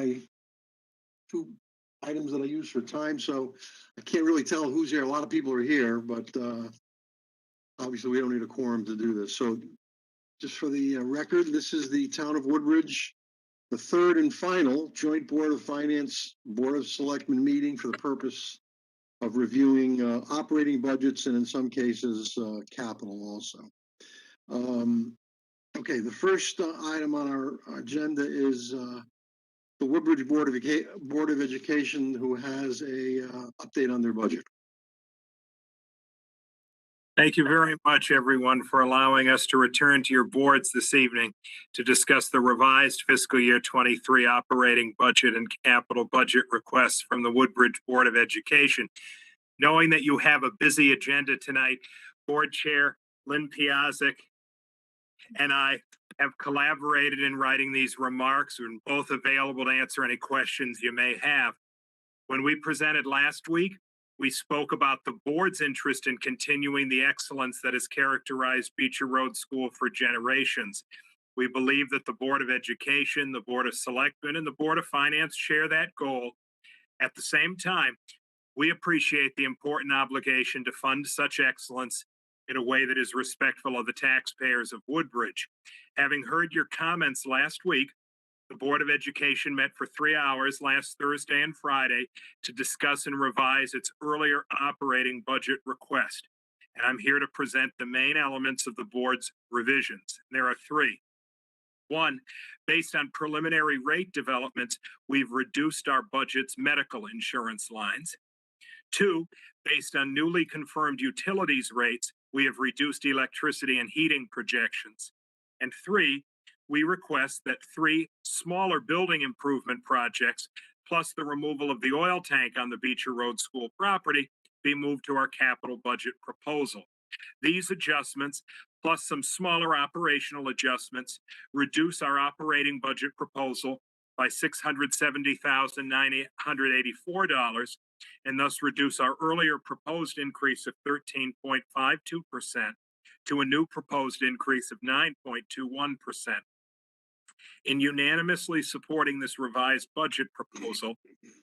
my two items that I use for time, so I can't really tell who's here. A lot of people are here, but obviously we don't need a quorum to do this. So just for the record, this is the Town of Woodbridge, the third and final Joint Board of Finance, Board of Selectmen meeting for the purpose of reviewing operating budgets and in some cases capital also. Okay, the first item on our agenda is the Woodbridge Board of Education, who has a update on their budget. Thank you very much, everyone, for allowing us to return to your boards this evening to discuss the revised fiscal year 23 operating budget and capital budget requests from the Woodbridge Board of Education. Knowing that you have a busy agenda tonight, Board Chair Lynn Piazzik and I have collaborated in writing these remarks. We're both available to answer any questions you may have. When we presented last week, we spoke about the board's interest in continuing the excellence that has characterized Beecher Road School for generations. We believe that the Board of Education, the Board of Selectmen, and the Board of Finance share that goal. At the same time, we appreciate the important obligation to fund such excellence in a way that is respectful of the taxpayers of Woodbridge. Having heard your comments last week, the Board of Education met for 3 hours last Thursday and Friday to discuss and revise its earlier operating budget request. And I'm here to present the main elements of the board's revisions. There are 3. 1, based on preliminary rate developments, we've reduced our budget's medical insurance lines. 2, based on newly confirmed utilities rates, we have reduced electricity and heating projections. And 3, we request that 3 smaller building improvement projects, plus the removal of the oil tank on the Beecher Road School property, be moved to our capital budget proposal. These adjustments, plus some smaller operational adjustments, reduce our operating budget proposal by $670,984, and thus reduce our earlier proposed increase of 13.52% to a new proposed increase of 9.21%. In unanimously supporting this revised budget proposal,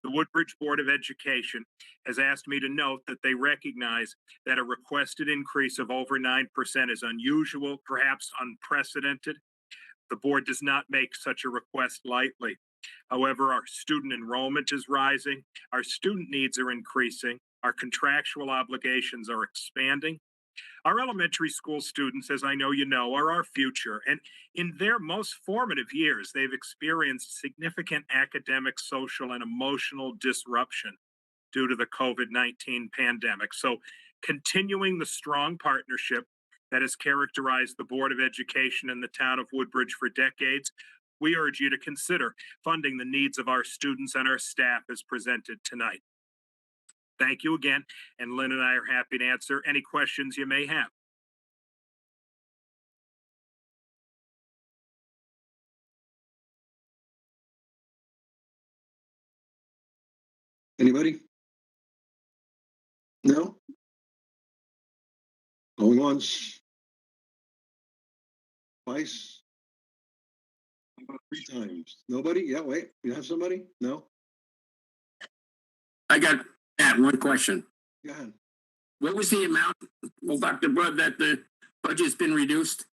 the Woodbridge Board of Education has asked me to note that they recognize that a requested increase of over 9% is unusual, perhaps unprecedented. The board does not make such a request lightly. However, our student enrollment is rising, our student needs are increasing, our contractual obligations are expanding. Our elementary school students, as I know you know, are our future, and in their most formative years, they've experienced significant academic, social, and emotional disruption due to the COVID-19 pandemic. So continuing the strong partnership that has characterized the Board of Education and the town of Woodbridge for decades, we urge you to consider funding the needs of our students and our staff as presented tonight. Thank you again, and Lynn and I are happy to answer any questions you may have. Anybody? No? Going once. Twice. About 3 times. Nobody? Yeah, wait. You have somebody? No? I got one question. Go ahead. What was the amount, well, Dr. Bud, that the budget's been reduced?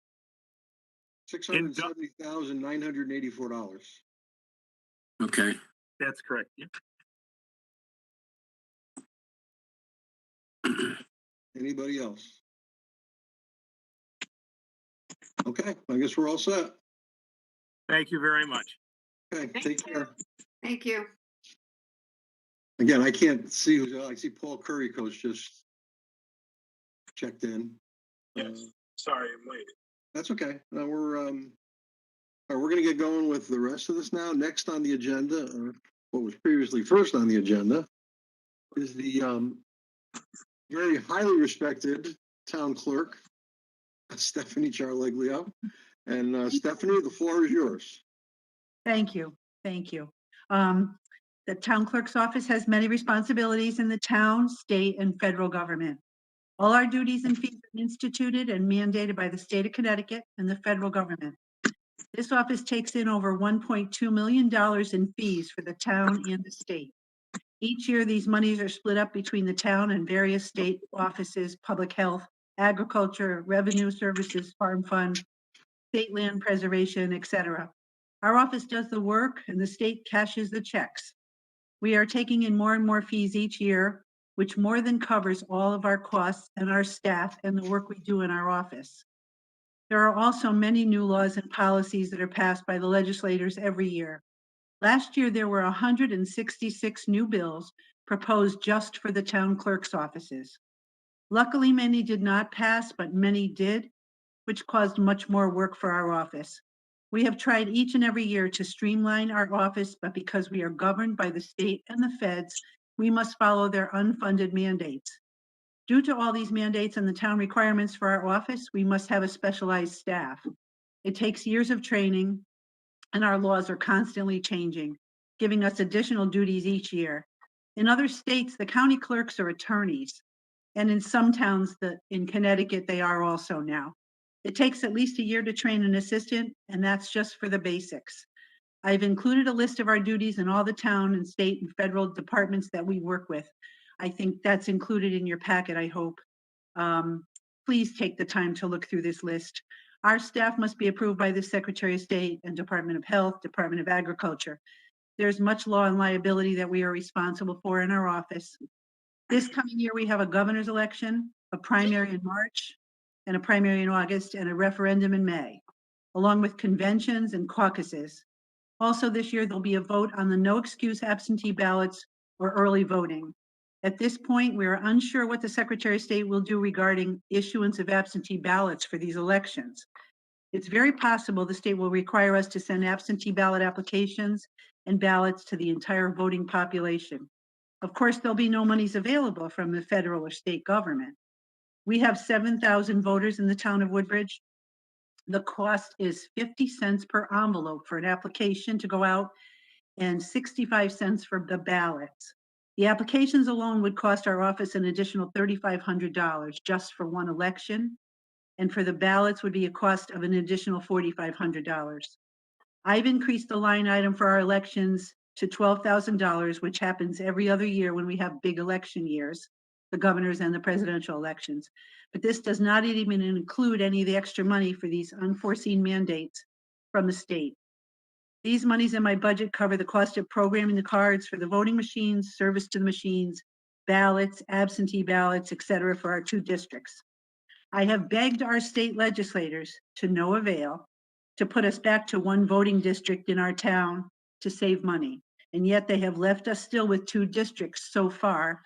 $670,984. Okay. That's correct. Yeah. Anybody else? Okay, I guess we're all set. Thank you very much. Okay, take care. Thank you. Again, I can't see who's, I see Paul Curry, coach, just checked in. Yes. Sorry, I'm late. That's okay. Now we're all right, we're gonna get going with the rest of this now. Next on the agenda, or what was previously first on the agenda, is the very highly respected town clerk, Stephanie Charleglio. And Stephanie, the floor is yours. Thank you. Thank you. The town clerk's office has many responsibilities in the town, state, and federal government. All our duties and fees are instituted and mandated by the state of Connecticut and the federal government. This office takes in over $1.2 million in fees for the town and the state. Each year, these monies are split up between the town and various state offices, public health, agriculture, revenue services, farm fund, state land preservation, etc. Our office does the work and the state cashes the checks. We are taking in more and more fees each year, which more than covers all of our costs and our staff and the work we do in our office. There are also many new laws and policies that are passed by the legislators every year. Last year, there were 166 new bills proposed just for the town clerk's offices. Luckily, many did not pass, but many did, which caused much more work for our office. We have tried each and every year to streamline our office, but because we are governed by the state and the feds, we must follow their unfunded mandates. Due to all these mandates and the town requirements for our office, we must have a specialized staff. It takes years of training, and our laws are constantly changing, giving us additional duties each year. In other states, the county clerks are attorneys, and in some towns in Connecticut, they are also now. It takes at least a year to train an assistant, and that's just for the basics. I've included a list of our duties in all the town and state and federal departments that we work with. I think that's included in your packet, I hope. Please take the time to look through this list. Our staff must be approved by the Secretary of State and Department of Health, Department of Agriculture. There's much law and liability that we are responsible for in our office. This coming year, we have a governor's election, a primary in March, and a primary in August, and a referendum in May, along with conventions and caucuses. Also this year, there'll be a vote on the no excuse absentee ballots or early voting. At this point, we are unsure what the Secretary of State will do regarding issuance of absentee ballots for these elections. It's very possible the state will require us to send absentee ballot applications and ballots to the entire voting population. Of course, there'll be no monies available from the federal or state government. We have 7,000 voters in the town of Woodbridge. The cost is 50 cents per envelope for an application to go out and 65 cents for the ballots. The applications alone would cost our office an additional $3,500 just for one election. And for the ballots would be a cost of an additional $4,500. I've increased the line item for our elections to $12,000, which happens every other year when we have big election years, the governor's and the presidential elections. But this does not even include any of the extra money for these unforeseen mandates from the state. These monies in my budget cover the cost of programming the cards for the voting machines, service to the machines, ballots, absentee ballots, etc. for our 2 districts. I have begged our state legislators, to no avail, to put us back to 1 voting district in our town to save money. And yet they have left us still with 2 districts so far.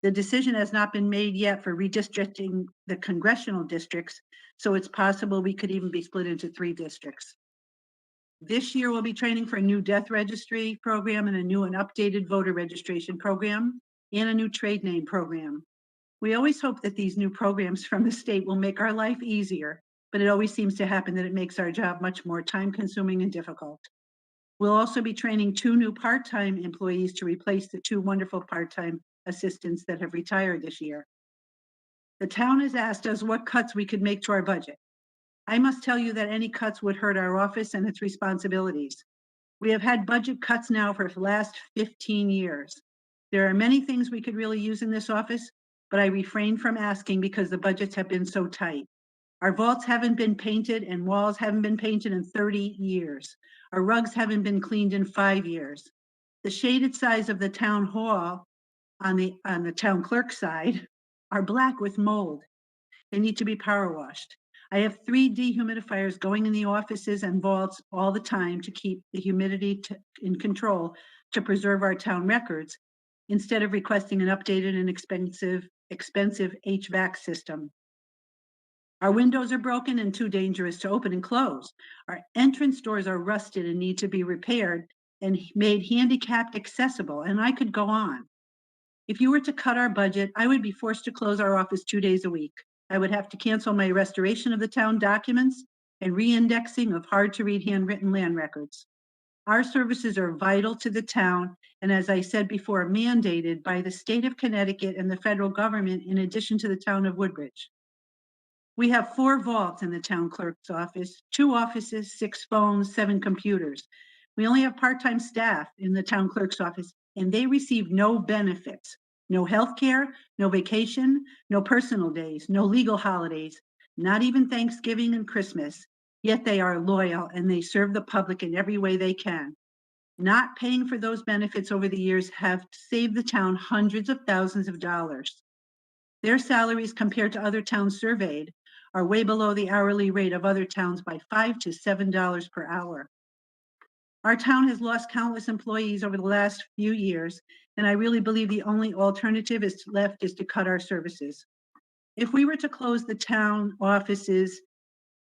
The decision has not been made yet for redistricting the congressional districts, so it's possible we could even be split into 3 districts. This year, we'll be training for a new death registry program and a new and updated voter registration program and a new trade name program. We always hope that these new programs from the state will make our life easier, but it always seems to happen that it makes our job much more time-consuming and difficult. We'll also be training 2 new part-time employees to replace the 2 wonderful part-time assistants that have retired this year. The town has asked us what cuts we could make to our budget. I must tell you that any cuts would hurt our office and its responsibilities. We have had budget cuts now for the last 15 years. There are many things we could really use in this office, but I refrain from asking because the budgets have been so tight. Our vaults haven't been painted and walls haven't been painted in 30 years. Our rugs haven't been cleaned in 5 years. The shaded sides of the town hall on the town clerk side are black with mold. They need to be power washed. I have 3 dehumidifiers going in the offices and vaults all the time to keep the humidity in control to preserve our town records, instead of requesting an updated and expensive HVAC system. Our windows are broken and too dangerous to open and close. Our entrance doors are rusted and need to be repaired and made handicapped accessible, and I could go on. If you were to cut our budget, I would be forced to close our office 2 days a week. I would have to cancel my restoration of the town documents and re-indexing of hard-to-read handwritten land records. Our services are vital to the town, and as I said before, mandated by the state of Connecticut and the federal government in addition to the town of Woodbridge. We have 4 vaults in the town clerk's office, 2 offices, 6 phones, 7 computers. We only have part-time staff in the town clerk's office, and they receive no benefits, no health care, no vacation, no personal days, no legal holidays, not even Thanksgiving and Christmas. Yet they are loyal and they serve the public in every way they can. Not paying for those benefits over the years have saved the town hundreds of thousands of dollars. Their salaries compared to other towns surveyed are way below the hourly rate of other towns by $5 to $7 per hour. Our town has lost countless employees over the last few years, and I really believe the only alternative left is to cut our services. If we were to close the town offices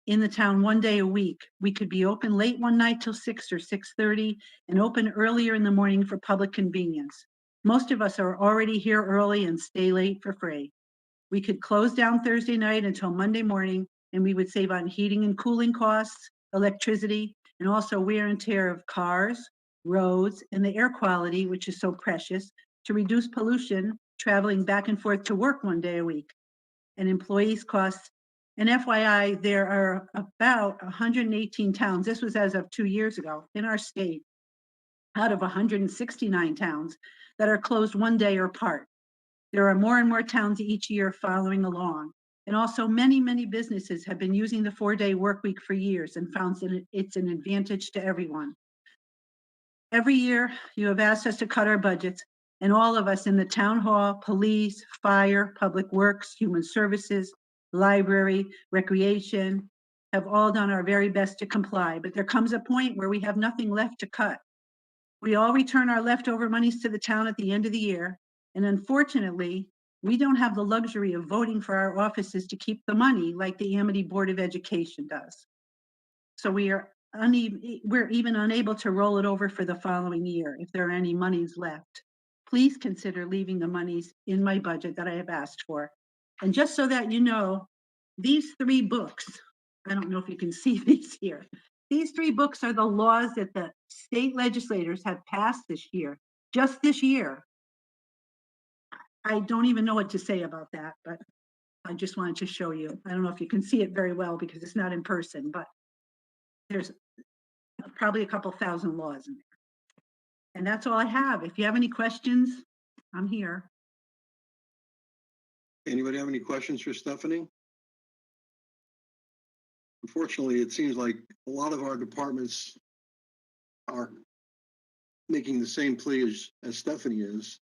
in the town 1 day a week, we could be open late one night till 6 or 6:30 and open earlier in the morning for public convenience. Most of us are already here early and stay late for free. We could close down Thursday night until Monday morning, and we would save on heating and cooling costs, electricity, and also wear and tear of cars, roads, and the air quality, which is so precious, to reduce pollution traveling back and forth to work 1 day a week. And employees costs. And FYI, there are about 118 towns, this was as of 2 years ago, in our state, out of 169 towns that are closed 1 day or part. There are more and more towns each year following along. And also many, many businesses have been using the 4-day work week for years and found that it's an advantage to everyone. Every year, you have asked us to cut our budgets, and all of us in the town hall, police, fire, public works, human services, library, recreation, have all done our very best to comply. But there comes a point where we have nothing left to cut. We all return our leftover monies to the town at the end of the year. And unfortunately, we don't have the luxury of voting for our offices to keep the money like the Amity Board of Education does. So we're even unable to roll it over for the following year if there are any monies left. Please consider leaving the monies in my budget that I have asked for. And just so that you know, these 3 books, I don't know if you can see these here. These 3 books are the laws that the state legislators have passed this year, just this year. I don't even know what to say about that, but I just wanted to show you. I don't know if you can see it very well because it's not in person, but there's probably a couple thousand laws in there. And that's all I have. If you have any questions, I'm here. Anybody have any questions for Stephanie? Unfortunately, it seems like a lot of our departments are making the same plea as Stephanie is.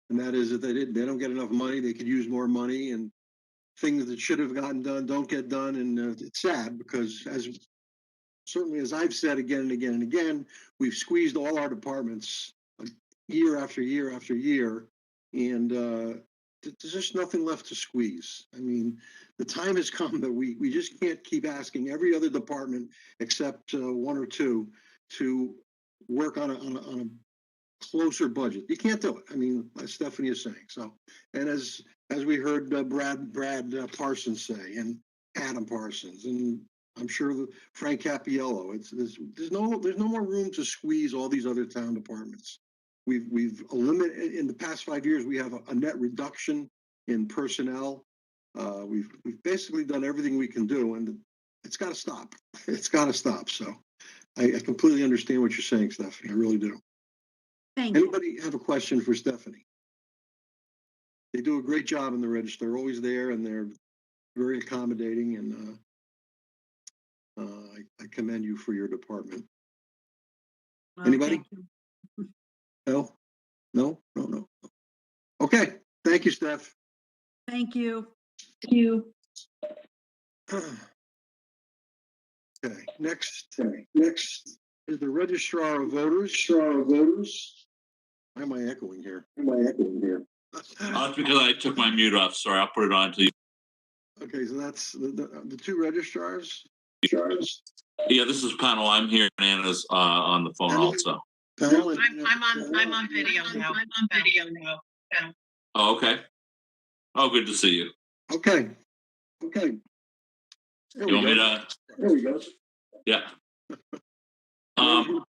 And that is that they don't get enough money, they could use more money, and things that should have gotten done don't get done. And it's sad because certainly as I've said again and again and again, we've squeezed all our departments year after year after year. And there's just nothing left to squeeze. I mean, the time has come that we just can't keep asking every other department except 1 or 2 to work on a closer budget. You can't do it. I mean, as Stephanie is saying. So, and as we heard Brad Parsons say, and Adam Parsons, and I'm sure Frank Cappiello, there's no more room to squeeze all these other town departments. We've eliminated, in the past 5 years, we have a net reduction in personnel. We've basically done everything we can do, and it's got to stop. It's got to stop. So I completely understand what you're saying, Stephanie. I really do. Thank you. Anybody have a question for Stephanie? They do a great job in the Register. They're always there, and they're very accommodating, and I commend you for your department. Well, Anybody? thank you. No. Okay, thank you, Steph. Thank you. Okay, next is the Registrar of Voters. Why am I echoing here? That's because I took my mute off. Sorry, I'll put it on to you. Okay, so that's the 2 registrars. Yeah, this is Panel. I'm here, and Anna's on the phone also. Pamela, I'm on video now. Oh, okay. Oh, good to see you. Okay. There You want me to? There we go. Yeah.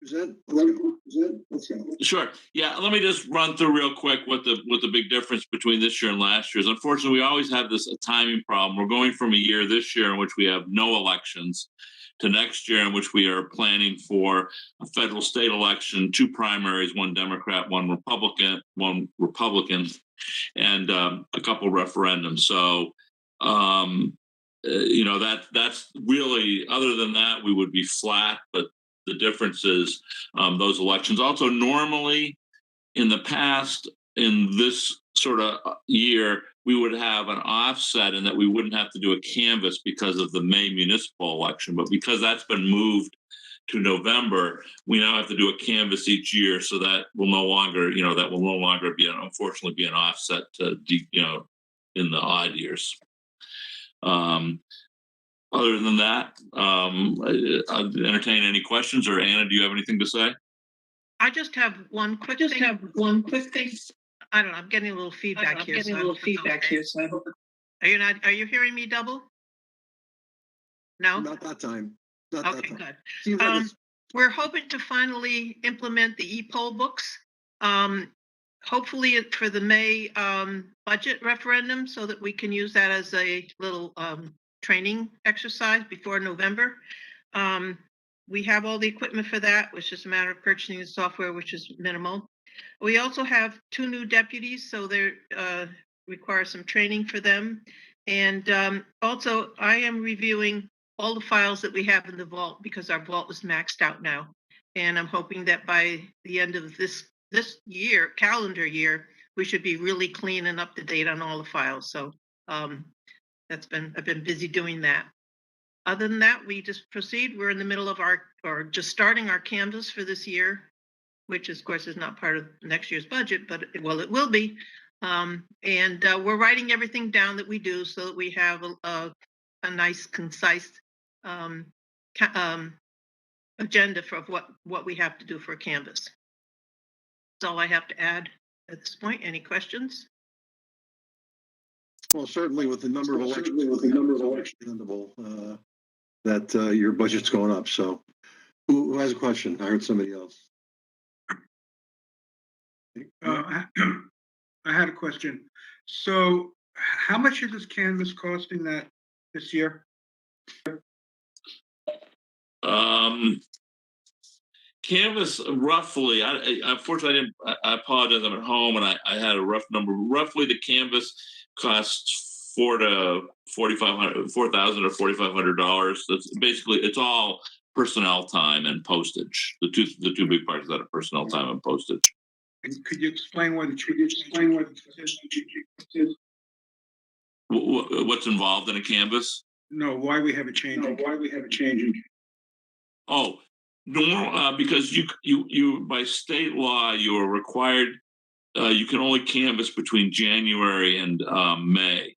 Present? Let's go. Sure. Yeah, let me just run through real quick what the big difference between this year and last year is. Unfortunately, we always have this timing problem. We're going from a year this year in which we have no elections to next year in which we are planning for a federal state election, 2 primaries, 1 Democrat, 1 Republican, and a couple referendums. So, that's really, other than that, we would be flat, but the difference is those elections. Also, normally in the past, in this sort of year, we would have an offset in that we wouldn't have to do a canvass because of the May municipal election. But because that's been moved to November, we now have to do a canvass each year. So that will no longer, be, unfortunately, be an offset to, in the odd years. Other than that, I'll entertain any questions. Or Anna, do you have anything to say? I just have one quick thing. I don't know, I'm getting a little feedback here. So I hope. Are you hearing me double? No? Not that time. Not that Okay, time. good. Seems like it's We're hoping to finally implement the e-poll books. Hopefully for the May budget referendum so that we can use that as a little training exercise before November. We have all the equipment for that, which is a matter of purchasing the software, which is minimal. We also have 2 new deputies, so there requires some training for them. And also, I am reviewing all the files that we have in the vault because our vault is maxed out now. And I'm hoping that by the end of this year, calendar year, we should be really clean and up to date on all the files. So I've been busy doing that. Other than that, we just proceed. We're in the middle of just starting our canvas for this year, which of course is not part of next year's budget, but it will be. And we're writing everything down that we do so that we have a nice, concise agenda for what we have to do for a canvas. That's all I have to add at this point. Any questions? well, certainly with the number of elections, understandable that your budget's going up. So, who has a question? I heard somebody else. I had a question. So how much is this canvas costing this year? Canvas roughly. Unfortunately, I apologize. I'm at home and I had a rough number. Roughly, the canvas costs $4,000 or $4,500. That's basically, it's all personnel time and postage. The two big parts of that are personnel time and postage. And could you explain what it is? What's involved in a canvas? No, why we have a change? Oh, normal, because you by state law you are required. You can only canvass between January and May,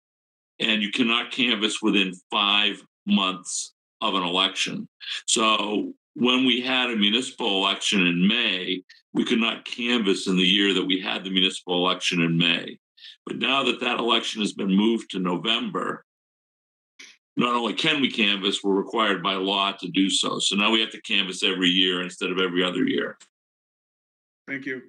and you cannot canvass within 5 months of an election. So when we had a municipal election in May, we could not canvass in the year that we had the municipal election in May. But now that election has been moved to November, not only can we canvass, we're required by law to do so. So now we have to canvass every year instead of every other year. Thank you.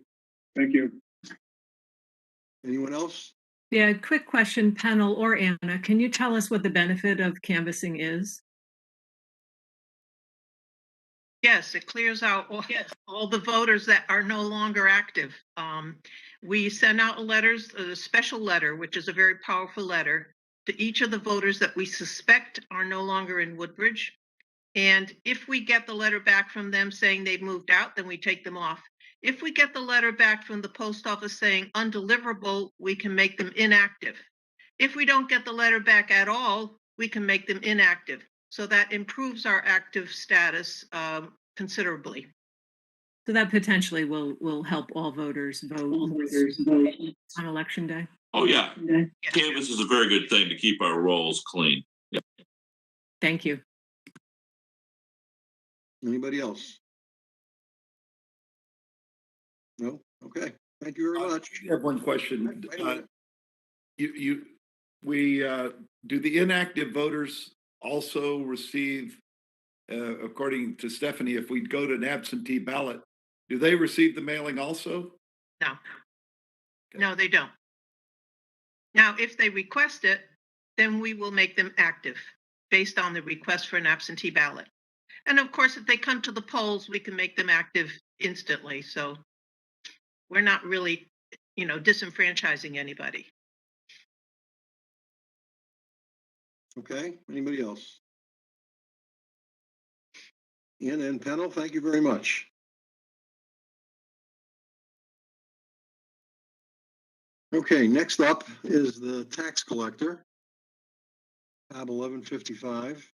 Anyone else? Yeah, quick question, panel or Anna. Can you tell us what the benefit of canvassing is? Yes, it clears out all the voters that are no longer active. We send out a special letter, which is a very powerful letter, to each of the voters that we suspect are no longer in Woodbridge. And if we get the letter back from them saying they've moved out, then we take them off. If we get the letter back from the post office saying undeliverable, we can make them inactive. If we don't get the letter back at all, we can make them inactive. So that improves our active status considerably. So that potentially will help all voters vote on election day. Oh yeah, Yes. canvas is a very good thing to keep our rolls clean. Yeah. Thank you. Anybody else? No? Okay. Thank you very much. I have one question. Wait a minute. Do the inactive voters also receive according to Stephanie, if we go to an absentee ballot, do they receive the mailing also? No. No, they don't. Now, if they request it, then we will make them active based on the request for an absentee ballot. And of course, if they come to the polls, we can make them active instantly. So we're not really, disenfranchising anybody. Okay, anybody else? And panel, thank you very much. Okay, next up is the tax collector. Tab 1155.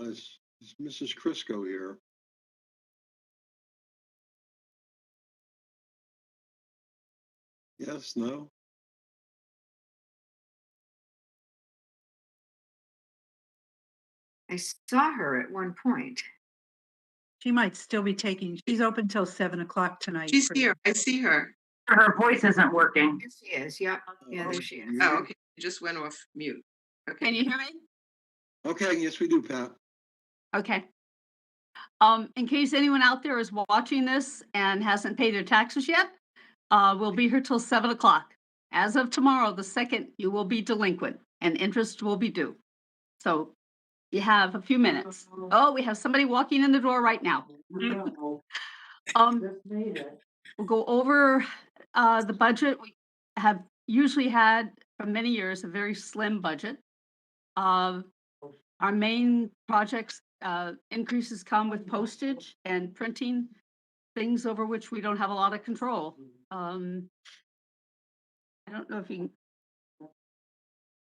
Is Mrs. Crisco here? Yes, no? I saw her at one point. She might still be she's open till 7 o'clock tonight. She's for- here. I see her. Her voice isn't working. Yes, she is. Yep. Yeah, there she is. Oh, Oh, okay. It just went off mute. Okay. Can you hear me? Okay, yes, we do, Pat. Okay. In case anyone out there is watching this and hasn't paid their taxes yet, we'll be here till 7 o'clock. As of tomorrow, the 2nd, you will be delinquent and interest will be due. So you have a few minutes. Oh, we have somebody walking in the door right now. We'll go over the budget. We have usually had for many years a very slim budget. Our main projects increases come with postage and printing, things over which we don't have a lot of control. I don't know if you can.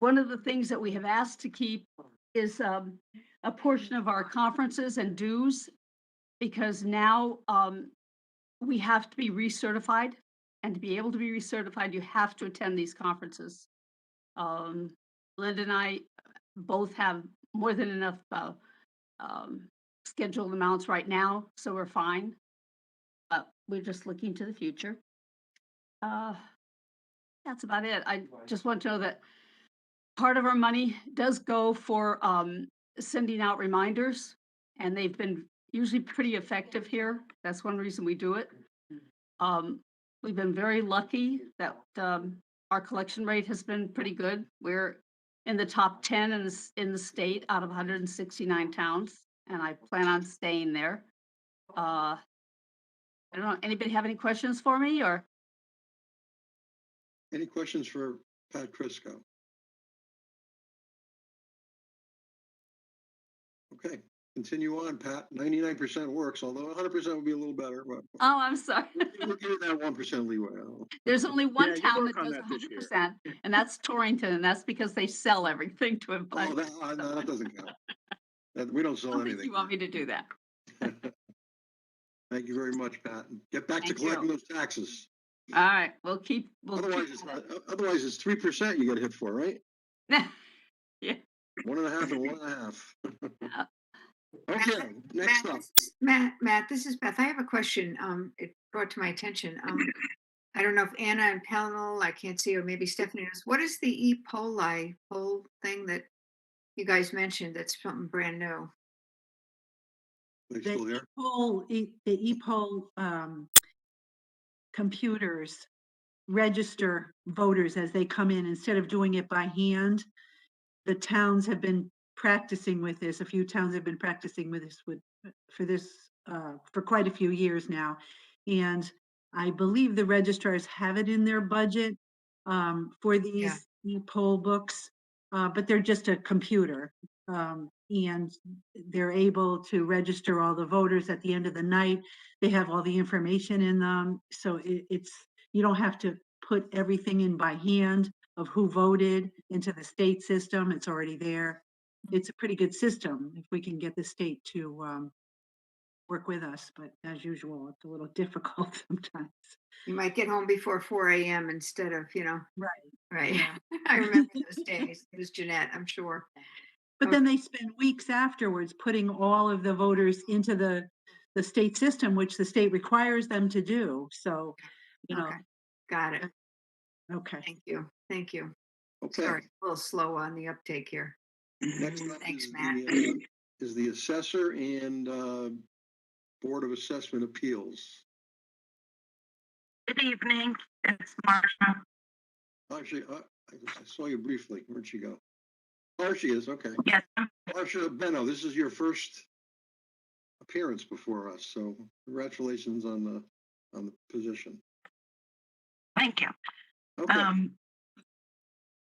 One of the things that we have asked to keep is a portion of our conferences and dues, because now we have to be recertified, and to be able to be recertified, you have to attend these conferences. Linda and I both have more than enough scheduled amounts right now, so we're fine. But we're just looking to the future. That's about it. I just want to know that part of our money does go for sending out reminders, and they've been usually pretty effective here. That's one reason we do it. We've been very lucky that our collection rate has been pretty good. We're in the top 10 in the state out of 169 towns, and I plan on staying there. I don't know, anybody have any questions for me, or? Any questions for Pat Crisco? Okay, continue on, Pat. 99% works, although 100% would be a little better, but Oh, I'm sorry. we'll give it that 1% leeway. There's only one Yeah, you town work that on does that this year. 100%, and that's Torrington, and that's because they sell everything to Oh, everybody. no, that doesn't count. We don't I sell don't think anything. you want me to do that. Thank you very much, Pat. Get back to Thank collecting you. those taxes. All right, we'll keep. Otherwise it's 3% you get hit for, right? Yeah. 1.5 and 1.5. Yeah. Okay, next up. Matt, this is Beth. I have a question. It brought to my attention. I don't know if Anna and Pelnel, I can't see, or maybe Stephanie knows. What is the E-Poli poll thing that you guys mentioned? That's something brand new. They still The here? e-poll computers register voters as they come in instead of doing it by hand. The towns have been practicing with this. A few towns have been practicing with this for quite a few years now. And I believe the registrars have it in their budget for these e-poll books, but they're just a computer. And they're able to register all the voters at the end of the night. They have all the information in them. So you don't have to put everything in by hand of who voted into the state system. It's already there. It's a pretty good system if we can get the state to work with us, but as usual, it's a little difficult sometimes. You might get home before 4 a.m. instead of, Right. right. Yeah. I remember those days. It was Jeanette, I'm sure. But then they spend weeks afterwards putting all of the voters into the state system, which the state requires them to do. So, Okay. Got it. Okay. Thank you. Thank you. Okay. Sorry, a little slow on the uptake here. Next up Thanks, is Matt. is the assessor and Board of Assessment Appeals. Good evening, it's Marsha. Actually, I saw you briefly. Where'd she go? There she is, okay. Yes, Marsha Benno, this is your first appearance before us, so congratulations on the position. thank you. Okay,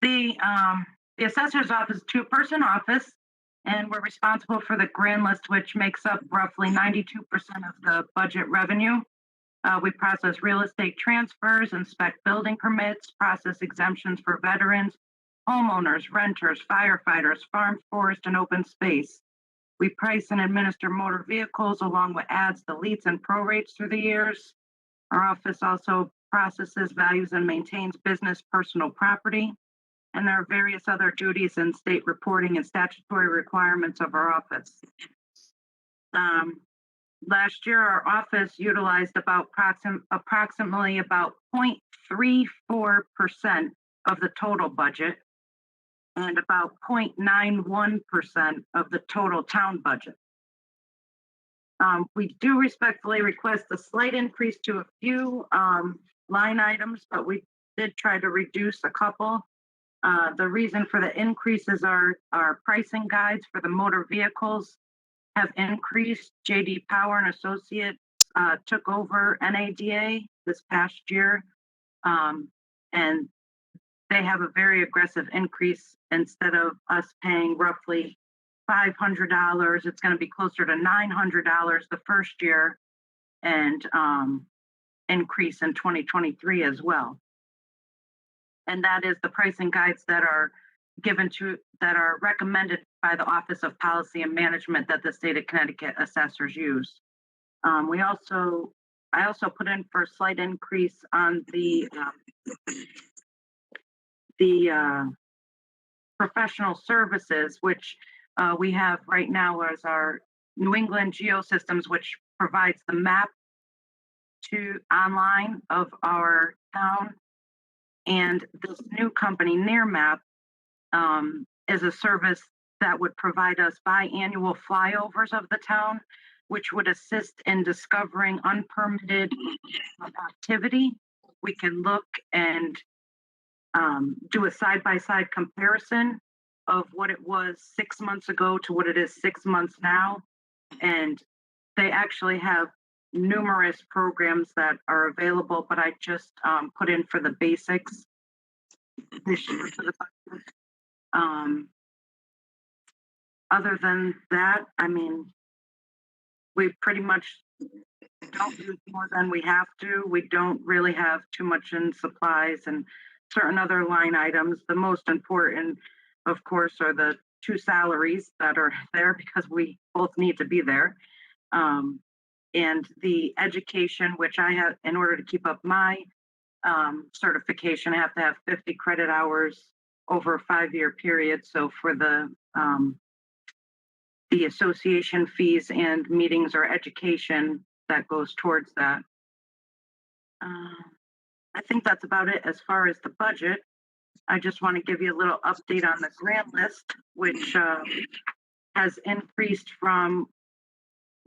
The assessor's office, two-person office, and we're responsible for the grand list, which makes up roughly 92% of the budget revenue. We process real estate transfers, inspect building permits, process exemptions for veterans, homeowners, renters, firefighters, farm, forest, and open space. We price and administer motor vehicles along with adds, deletes, and prorates through the years. Our office also processes, values, and maintains business personal property. And there are various other duties and state reporting and statutory requirements of our office. Last year, our office utilized approximately about 0.34% of the total budget and about 0.91% of the total town budget. We do respectfully request a slight increase to a few line items, but we did try to reduce a couple. The reason for the increases are our pricing guides for the motor vehicles have increased. JD Power and Associates took over NADA this past year, and they have a very aggressive increase. Instead of us paying roughly $500, it's going to be closer to $900 the first year, and increase in 2023 as well. And that is the pricing guides that are recommended by the Office of Policy and Management that the state of Connecticut assessors use. I also put in for a slight increase on the professional services, which we have right now as our New England Geosystems, which provides the map to online of our town. And this new company, NearMap, is a service that would provide us biannual flyovers of the town, which would assist in discovering unpermitted activity. We can look and do a side-by-side comparison of what it was 6 months ago to what it is 6 months now. And they actually have numerous programs that are available, but I just put in for the basics this year for the budget. Other than that, I mean, we pretty much don't use more than we have to. We don't really have too much in supplies and certain other line items. The most important, of course, are the two salaries that are there because we both need to be there. And the education, which I have, in order to keep up my certification, I have to have 50 credit hours over a 5-year period. So for the association fees and meetings or education, that goes towards that. I think that's about it as far as the budget. I just want to give you a little update on the grant list, which has increased from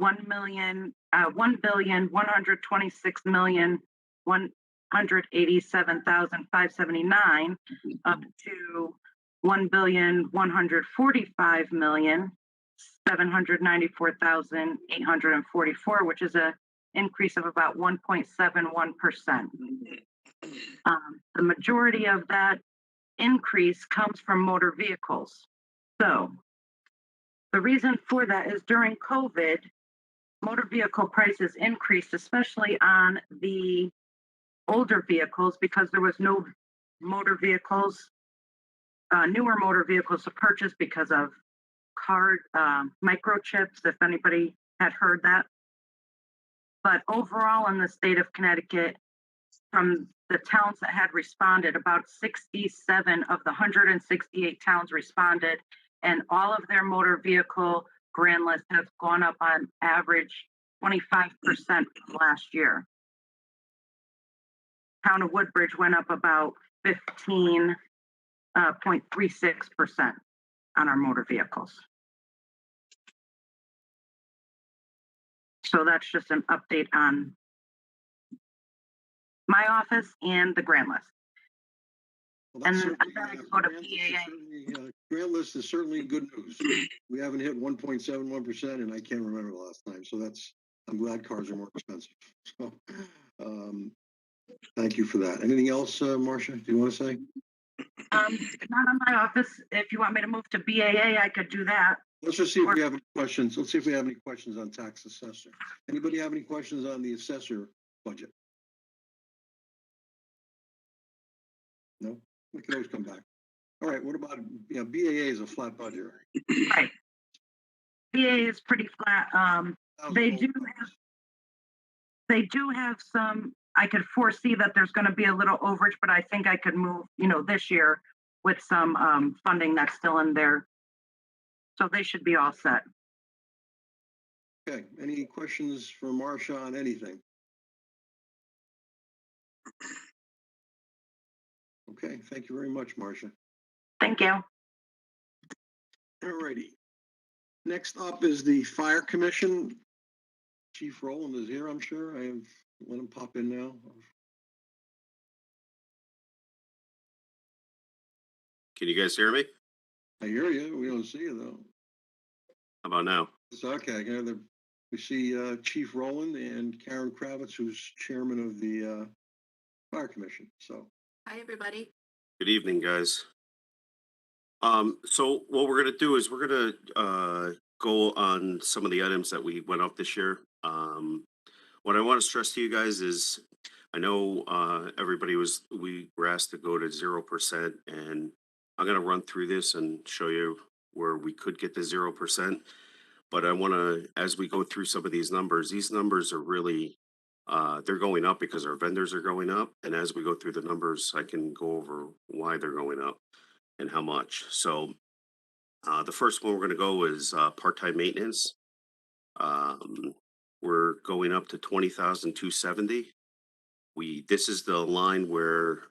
$1,126,187,579 up to $1,145,794,844, which is an increase of about 1.71%. The majority of that increase comes from motor vehicles. So the reason for that is during COVID, motor vehicle prices increased, especially on the older vehicles, because there was no motor vehicles, newer motor vehicles to purchase because of card microchips, if anybody had heard that. But overall in the state of Connecticut, from the towns that had responded, about 67 of the 168 towns responded, and all of their motor vehicle grand list has gone up on average 25% from last year. Town of Woodbridge went up about 15.36% on our motor vehicles. So that's just an update on my office and the grant list. Well, that's And certainly, I go to grant list is PAA. certainly, grant list is certainly good news. We haven't hit 1.71%, and I can't remember the last time. So I'm glad cars are more expensive. So, thank you for that. Anything else, Marcia? Do you want to say? Not on my office. If you want me to move to BAA, I could do that. Let's just see if we have any questions. Let's see if we have any questions on tax assessor. Anybody have any questions on the assessor budget? No? We can always come back. All right, what about, BAA is a flat budget, right? Right. BAA is pretty flat. They do have some, I could foresee that there's going to be a little overage, but I think I could move, this year with some funding that's still in there. So they should be all set. Okay, any questions for Marcia on anything? Okay, thank you very much, Marcia. Thank you. All righty. Next up is the Fire Commission. Chief Rowland is here, I'm sure. I have let him pop in now. Can you guys hear me? I hear you. We don't see you though. How about now? It's okay. We see Chief Rowland and Karen Kravitz, who's chairman of the Fire Commission. So, Hi, everybody. Good evening, guys. So what we're gonna do is we're gonna go on some of the items that we went up this year. What I want to stress to you guys is I know we were asked to go to 0%, and I'm gonna run through this and show you where we could get to 0%. But I want to, as we go through some of these numbers are really they're going up because our vendors are going up. And as we go through the numbers, I can go over why they're going up and how much. So the first one we're going to go is part-time maintenance. We're going up to 20,270. This is the line where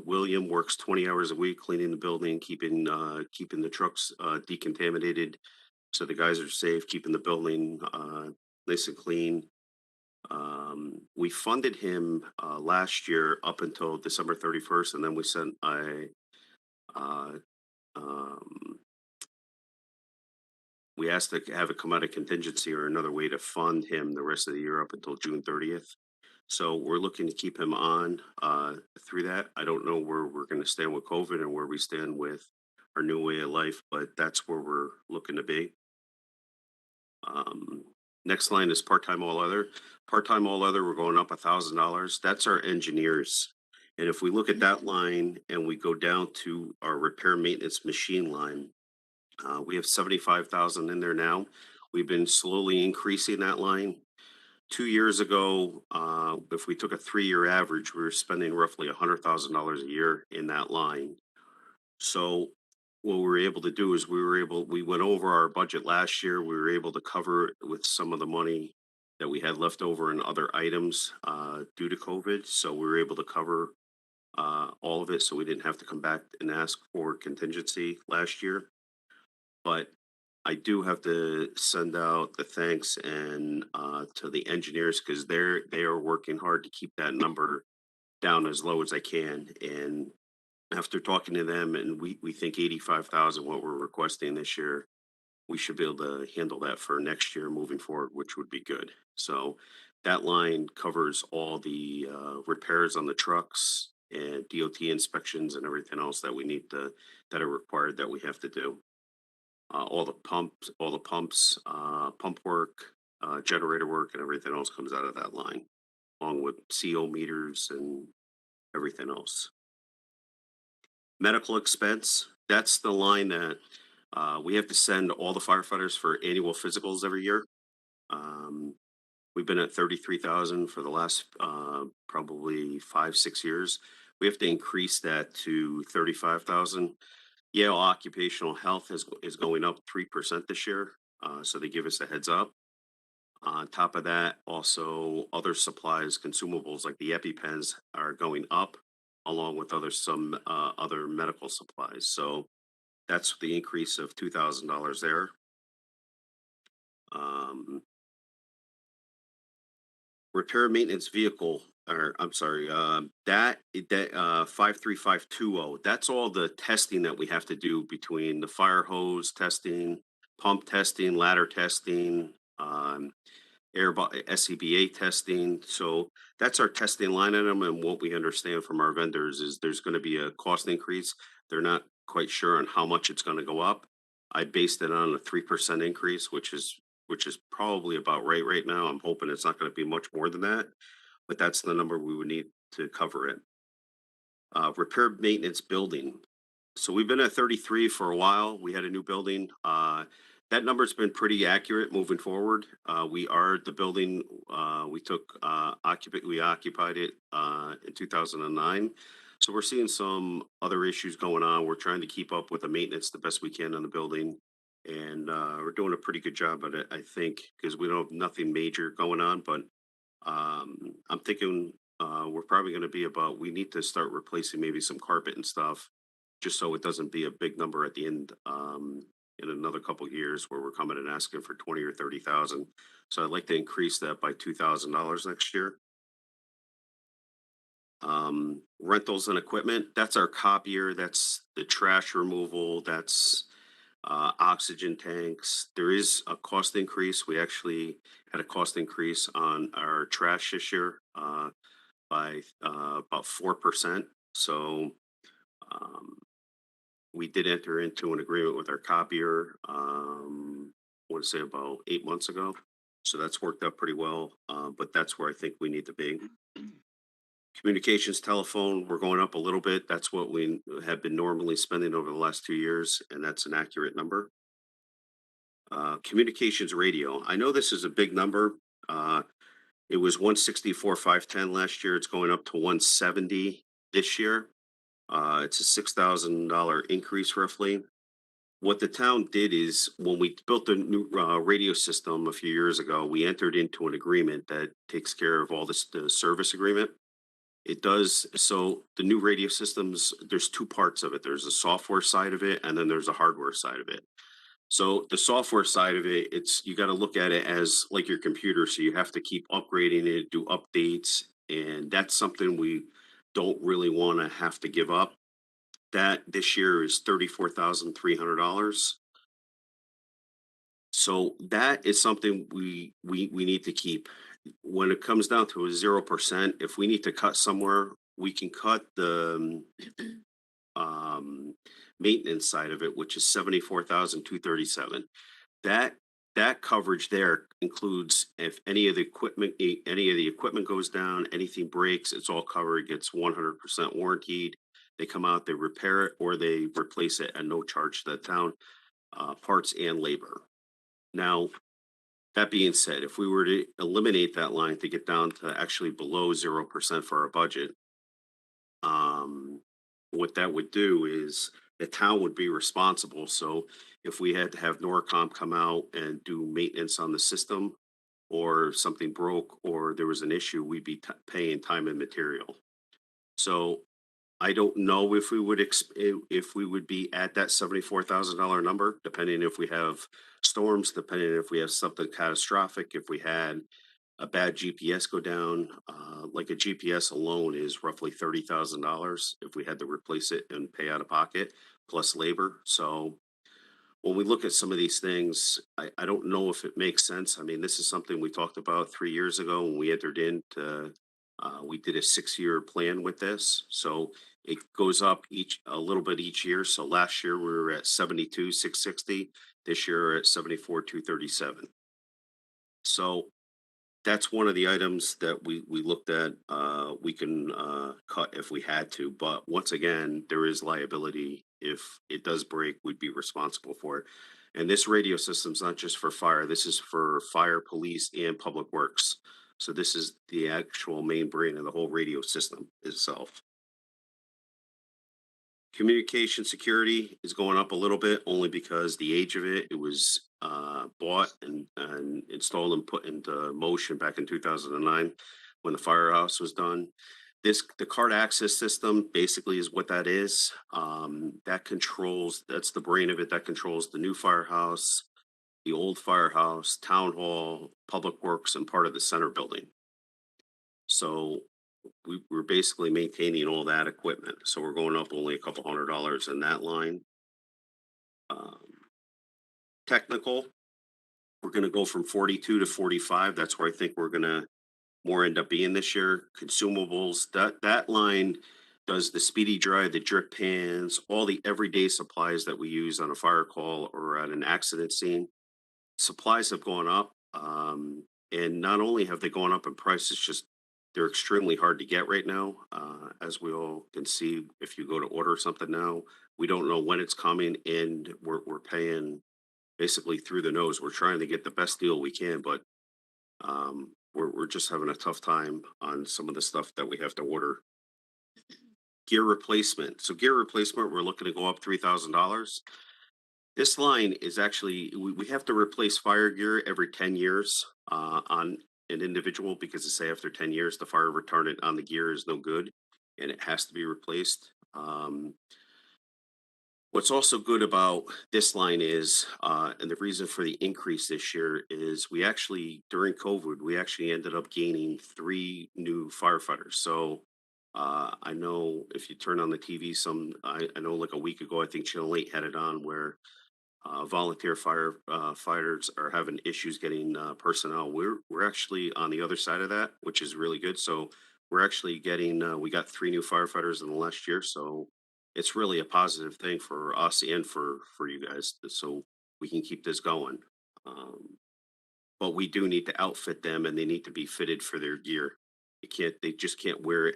William works 20 hours a week cleaning the building, keeping the trucks decontaminated, so the guys are safe, keeping the building nice and clean. We funded him last year up until December 31st, and then we sent we asked to have it come out of contingency or another way to fund him the rest of the year up until June 30th. So we're looking to keep him on through that. I don't know where we're going to stand with COVID and where we stand with our new way of life, but that's where we're looking to be. Next line is part-time all other. Part-time all other, we're going up $1,000. That's our engineers. And if we look at that line and we go down to our repair maintenance machine line, we have 75,000 in there now. We've been slowly increasing that line. 2 years ago, if we took a 3-year average, we were spending roughly $100,000 a year in that line. So what we were able to do is we went over our budget last year. We were able to cover it with some of the money that we had left over in other items due to COVID. So we were able to cover all of it, so we didn't have to come back and ask for contingency last year. But I do have to send out the thanks and to the engineers, because they are working hard to keep that number down as low as I can. And after talking to them, and we think 85,000 what we're requesting this year, we should be able to handle that for next year moving forward, which would be good. So that line covers all the repairs on the trucks and DOT inspections and everything else that we need that are required that we have to do. All the pumps, pump work, generator work, and everything else comes out of that line, along with CO meters and everything else. Medical expense, that's the line that we have to send all the firefighters for annual physicals every year. We've been at 33,000 for the last probably 5-6 years. We have to increase that to 35,000. Yale Occupational Health is going up 3% this year, so they give us a heads up. On top of that, also other supplies, consumables like the EpiPens are going up, along with some other medical supplies. So that's the increase of $2,000 there. repair maintenance vehicle, or I'm sorry, that 53520, that's all the testing that we have to do between the fire hose testing, pump testing, ladder testing, SCBA testing. So that's our testing line item, and what we understand from our vendors is there's going to be a cost increase. They're not quite sure on how much it's going to go up. I based it on a 3% increase, which is probably about right now. I'm hoping it's not going to be much more than that, but that's the number we would need to cover it. Repair maintenance building. So we've been at 33 for a while. We had a new building. That number's been pretty accurate moving forward. We are the building, we occupied it in 2009. So we're seeing some other issues going on. We're trying to keep up with the maintenance the best we can on the building. And we're doing a pretty good job at it, I think, because we don't have nothing major going on. But I'm thinking we're probably going to be we need to start replacing maybe some carpet and stuff, just so it doesn't be a big number at the end in another couple of years where we're coming and asking for 20 or 30,000. So I'd like to increase that by $2,000 next year. Rentals and equipment, that's our copier, that's the trash removal, that's oxygen tanks. There is a cost increase. We actually had a cost increase on our trash this year by about 4%. So we did enter into an agreement with our copier, I want to say about 8 months ago. So that's worked out pretty well, but that's where I think we need to be. Communications, telephone, we're going up a little bit. That's what we have been normally spending over the last 2 years, and that's an accurate number. Communications radio, I know this is a big number. It was 164,510 last year. It's going up to 170 this year. It's a $6,000 increase roughly. What the town did is when we built the new radio system a few years ago, we entered into an agreement that takes care of all this, the service agreement. It does. So the new radio systems, there's two parts of it. There's a software side of it, and then there's a hardware side of it. So the software side of it, you got to look at it as like your computer. So you have to keep upgrading it, do updates, and that's something we don't really want to have to give up. That this year is $34,300. So that is something we need to keep. When it comes down to a 0%, if we need to cut somewhere, we can cut the maintenance side of it, which is $74,237. That coverage there includes if any of the equipment goes down, anything breaks, it's all covered. It gets 100% warranted. They come out, they repair it, or they replace it at no charge to the town, parts and labor. Now, that being said, if we were to eliminate that line to get down to actually below 0% for our budget, what that would do is the town would be responsible. So if we had to have Norcom come out and do maintenance on the system, or something broke, or there was an issue, we'd be paying time and material. So I don't know if we would be at that $74,000 number, depending if we have storms, depending if we have something catastrophic, if we had a bad GPS go down. Like a GPS alone is roughly $30,000 if we had to replace it and pay out of pocket plus labor. So when we look at some of these things, I don't know if it makes sense. I mean, this is something we talked about 3 years ago when we entered into. We did a 6-year plan with this, so it goes up a little bit each year. So last year we were at 72,660. This year we're at 74,237. So that's one of the items that we looked at. We can cut if we had to, but once again, there is liability. If it does break, we'd be responsible for it. And this radio system's not just for fire. This is for fire, police, and public works. So this is the actual main brain of the whole radio system itself. Communication security is going up a little bit only because the age of it was bought and installed and put into motion back in 2009 when the firehouse was done. The card access system basically is what that is. That's the brain of it. That controls the new firehouse, the old firehouse, town hall, public works, and part of the center building. So we're basically maintaining all that equipment. So we're going up only a couple $100 in that line. Technical, we're gonna go from 42 to 45. That's where I think we're gonna more end up being this year. Consumables, that line does the speedy dry, the drip pans, all the everyday supplies that we use on a fire call or at an accident scene. Supplies have gone up. And not only have they gone up in price, it's just they're extremely hard to get right now. As we all can see, if you go to order something now, we don't know when it's coming, and we're paying basically through the nose. We're trying to get the best deal we can, but we're just having a tough time on some of the stuff that we have to order. Gear replacement. So gear replacement, we're looking to go up $3,000. This line is actually, we have to replace fire gear every 10 years on an individual, because they say after 10 years, the fire retardant on the gear is no good and it has to be replaced. What's also good about this line is, and the reason for the increase this year is we actually, during COVID, we actually ended up gaining 3 new firefighters. So I know if you turn on the TV, I know like a week ago, I think Channel 8 had it on where volunteer firefighters are having issues getting personnel. We're actually on the other side of that, which is really good. So we're actually getting, we got 3 new firefighters in the last year. So it's really a positive thing for us and for you guys, so we can keep this going. But we do need to outfit them, and they need to be fitted for their gear. They just can't wear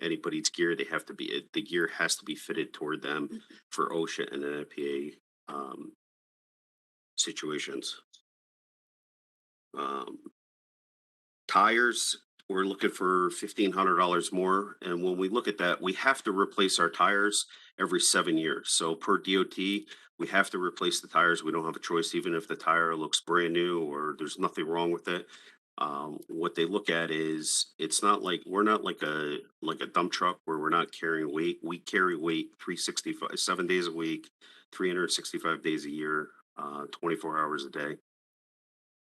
anybody's gear. They have to be, the gear has to be fitted toward them for OSHA and NFPA situations. Tires, we're looking for $1,500 more. And when we look at that, we have to replace our tires every 7 years. So per DOT, we have to replace the tires. We don't have a choice, even if the tire looks brand new or there's nothing wrong with it. What they look at is, it's not like, we're not like a dump truck where we're not carrying weight. We carry weight 365, 7 days a week, 365 days a year, 24 hours a day.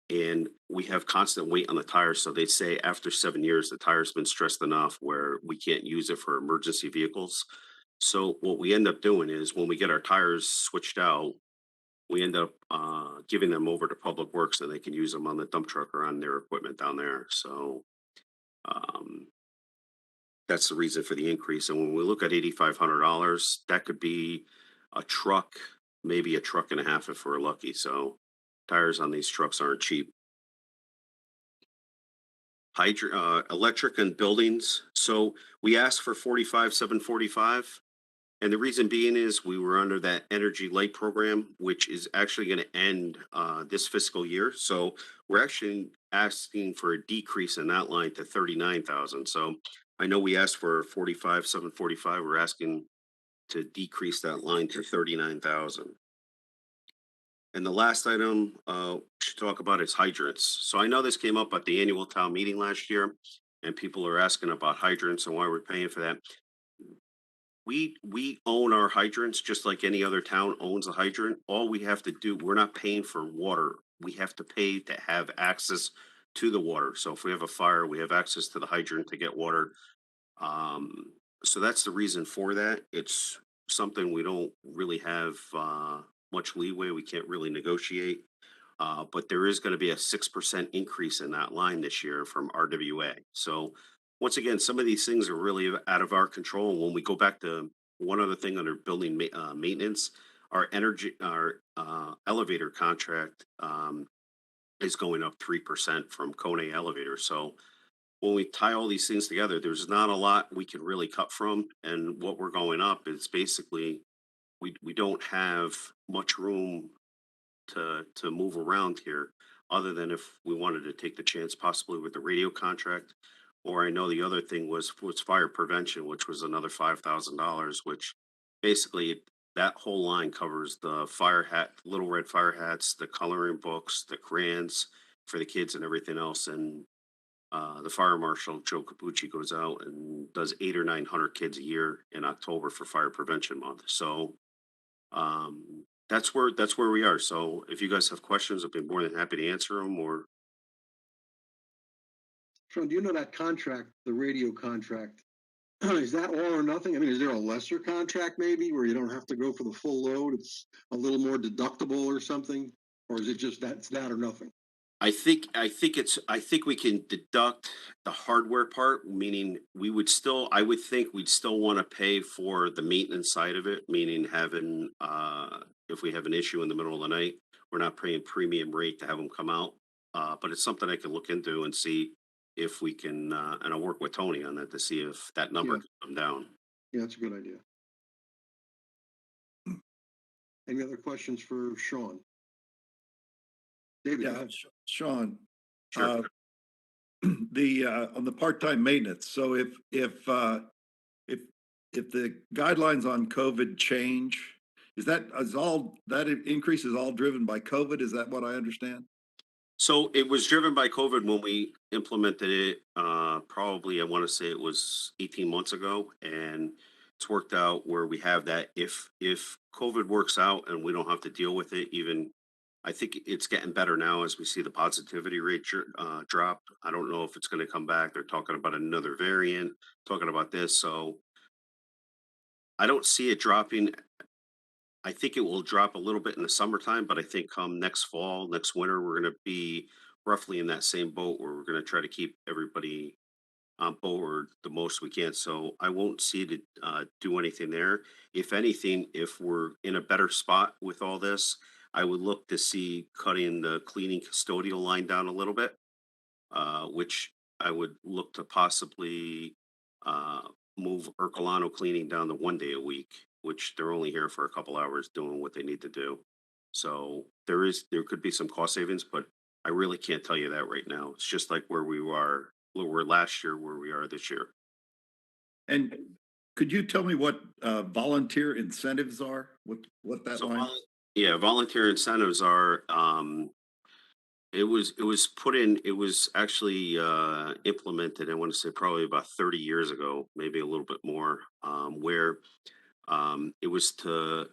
And we have constant weight on the tires. So they say after 7 years, the tire's been stressed enough where we can't use it for emergency vehicles. So what we end up doing is, when we get our tires switched out, we end up giving them over to Public Works, and they can use them on the dump truck or on their equipment down there. So that's the reason for the increase. And when we look at $8,500, that could be a truck, maybe a truck and a half if we're lucky. So tires on these trucks aren't cheap. Electric and buildings. So we asked for 45,745. And the reason being is we were under that Energy Light program, which is actually going to end this fiscal year. So we're actually asking for a decrease in that line to 39,000. So I know we asked for 45,745. We're asking to decrease that line to 39,000. And the last item we should talk about is hydrants. So I know this came up at the annual town meeting last year, and people are asking about hydrants and why we're paying for that. We own our hydrants just like any other town owns a hydrant. All we have to do, we're not paying for water. We have to pay to have access to the water. So if we have a fire, we have access to the hydrant to get water. So that's the reason for that. It's something we don't really have much leeway. We can't really negotiate. But there is going to be a 6% increase in that line this year from RWA. So once again, some of these things are really out of our control. When we go back to one other thing under building maintenance, our elevator contract is going up 3% from Kone Elevator. So when we tie all these things together, there's not a lot we can really cut from. And what we're going up is basically, we don't have much room to move around here, other than if we wanted to take the chance possibly with the radio contract. Or I know the other thing was fire prevention, which was another $5,000, which basically that whole line covers the fire hat, little red fire hats, the coloring books, the crayons for the kids and everything else. And the fire marshal, Joe Capucci, goes out and does 800 or 900 kids a year in October for Fire Prevention Month. So that's where we are. So if you guys have questions, I'd be more than happy to answer them. Or Sean, do you know that contract, the radio contract? Is that all or nothing? I mean, is there a lesser contract maybe where you don't have to go for the full load? It's a little more deductible or something? Or is it just that's that or nothing? I think we can deduct the hardware part, meaning I would think we'd still want to pay for the maintenance side of it, meaning having, if we have an issue in the middle of the night, we're not paying premium rate to have them come out. But it's something I can look into and see if we can, and I'll work with Tony on that to see if that number Yeah. can come down. Yeah, that's a good idea. Any other questions for Sean? David? Yeah, Sean, Sure. on the part-time maintenance, so if the guidelines on COVID change, is all, that increase is all driven by COVID? Is that what I understand? So it was driven by COVID when we implemented it, probably, I want to say it was 18 months ago. And it's worked out where we have that. If COVID works out and we don't have to deal with it, even, I think it's getting better now as we see the positivity rate drop. I don't know if it's going to come back. They're talking about another variant, talking about this. So I don't see it dropping. I think it will drop a little bit in the summertime, but I think come next fall, next winter, we're going to be roughly in that same boat where we're going to try to keep everybody on board the most we can. So I won't see it do anything there. If anything, if we're in a better spot with all this, I would look to see cutting the cleaning custodial line down a little bit, which I would look to possibly move Ercolano cleaning down to 1 day a week, which they're only here for a couple hours doing what they need to do. So there could be some cost savings, but I really can't tell you that right now. It's just like where we were last year, where we are this year. And could you tell me what volunteer incentives are? What that So line? yeah, volunteer incentives are, it was actually implemented, I want to say probably about 30 years ago, maybe a little bit more, where it was to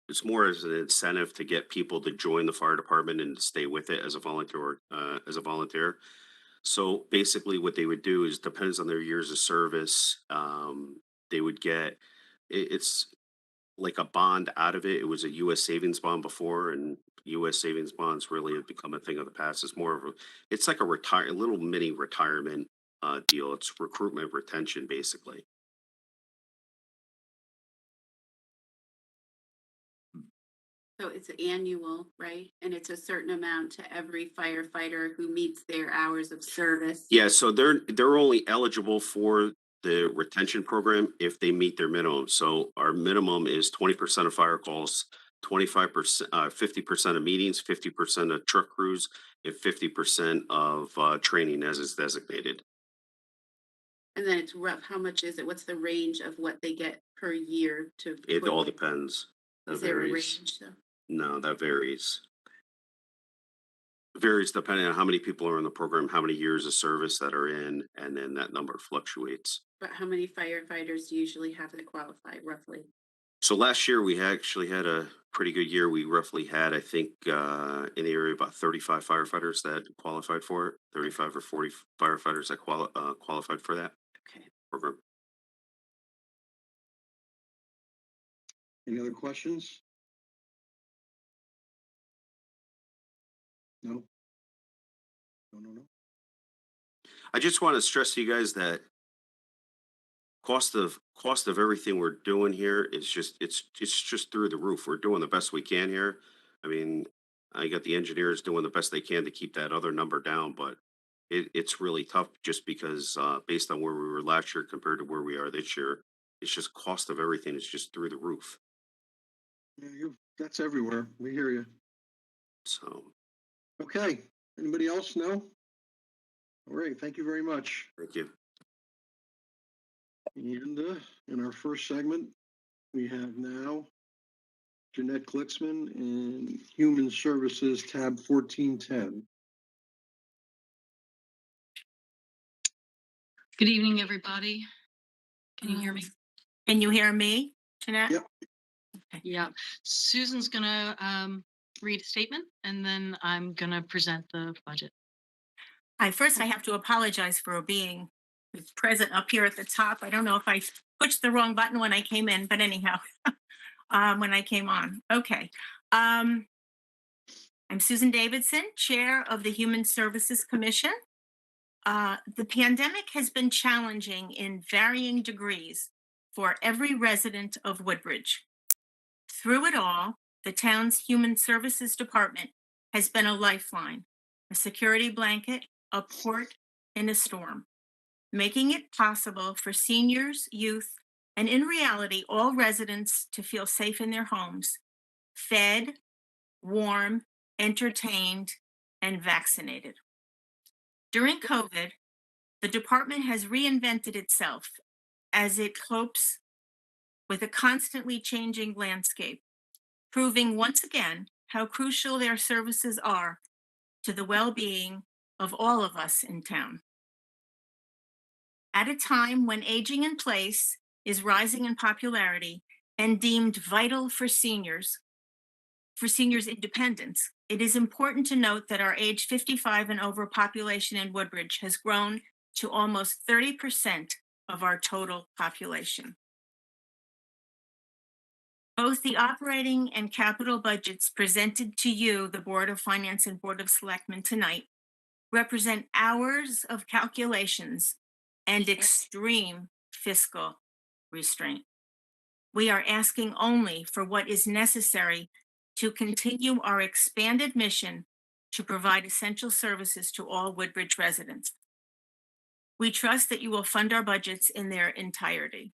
it's more as an incentive to get people to join the fire department and stay with it as a volunteer. So basically what they would do is, depends on their years of service, they would get, it's like a bond out of it. It was a US savings bond before, and US savings bonds really have become a thing of the past. It's more of it's like a little mini retirement deal. It's recruitment retention, basically. So it's annual, right? And it's a certain amount to every firefighter who meets their hours of service. Yeah, so they're only eligible for the retention program if they meet their minimum. So our minimum is 20% of fire calls, 25%, 50% of meetings, 50% of truck crews, and 50% of training as is designated. And then it's rough. How much is it? What's the range of what they get per year to? It all depends. That Is there a varies. range though? No, that varies. Varies depending on how many people are in the program, how many years of service that are in, and then that number fluctuates. But how many firefighters usually have to qualify roughly? So last year we actually had a pretty good year. We roughly had, I think, in the area about 35 firefighters that qualified for it. 35 or 40 firefighters that qualified for that Okay. program. Any other questions? No? No. I just want to stress to you guys that cost of everything we're doing here is just it's just through the roof. We're doing the best we can here. I mean, I got the engineers doing the best they can to keep that other number down, but it's really tough just because based on where we were last year compared to where we are this year, it's just cost of everything is just through the roof. Yeah, that's everywhere. We hear you. So Okay. Anybody else? No? All right. Thank you very much. thank you. And in our first segment, we have now Jeanette Klicksman in Human Services, tab 1410. Good evening, everybody. Can you hear me? Can you hear me, Jeanette? Yep. Yeah. Susan's gonna read a statement and then I'm gonna present the budget. First I have to apologize for being present up here at the top. I don't know if I pushed the wrong button when I came in, but anyhow, when I came on. Okay. I'm Susan Davidson, Chair of the Human Services Commission. The pandemic has been challenging in varying degrees for every resident of Woodbridge. Through it all, the town's Human Services Department has been a lifeline, a security blanket, a port in a storm, making it possible for seniors, youth, and in reality, all residents to feel safe in their homes, fed, warm, entertained, and vaccinated. During COVID, the department has reinvented itself as it copes with a constantly changing landscape, proving once again how crucial their services are to the well-being of all of us in town. At a time when aging in place is rising in popularity and deemed vital for seniors' independence, it is important to note that our age 55 and over population in Woodbridge has grown to almost 30% of our total population. Both the operating and capital budgets presented to you, the Board of Finance and Board of Selectmen tonight, represent hours of calculations and extreme fiscal restraint. We are asking only for what is necessary to continue our expanded mission to provide essential services to all Woodbridge residents. We trust that you will fund our budgets in their entirety.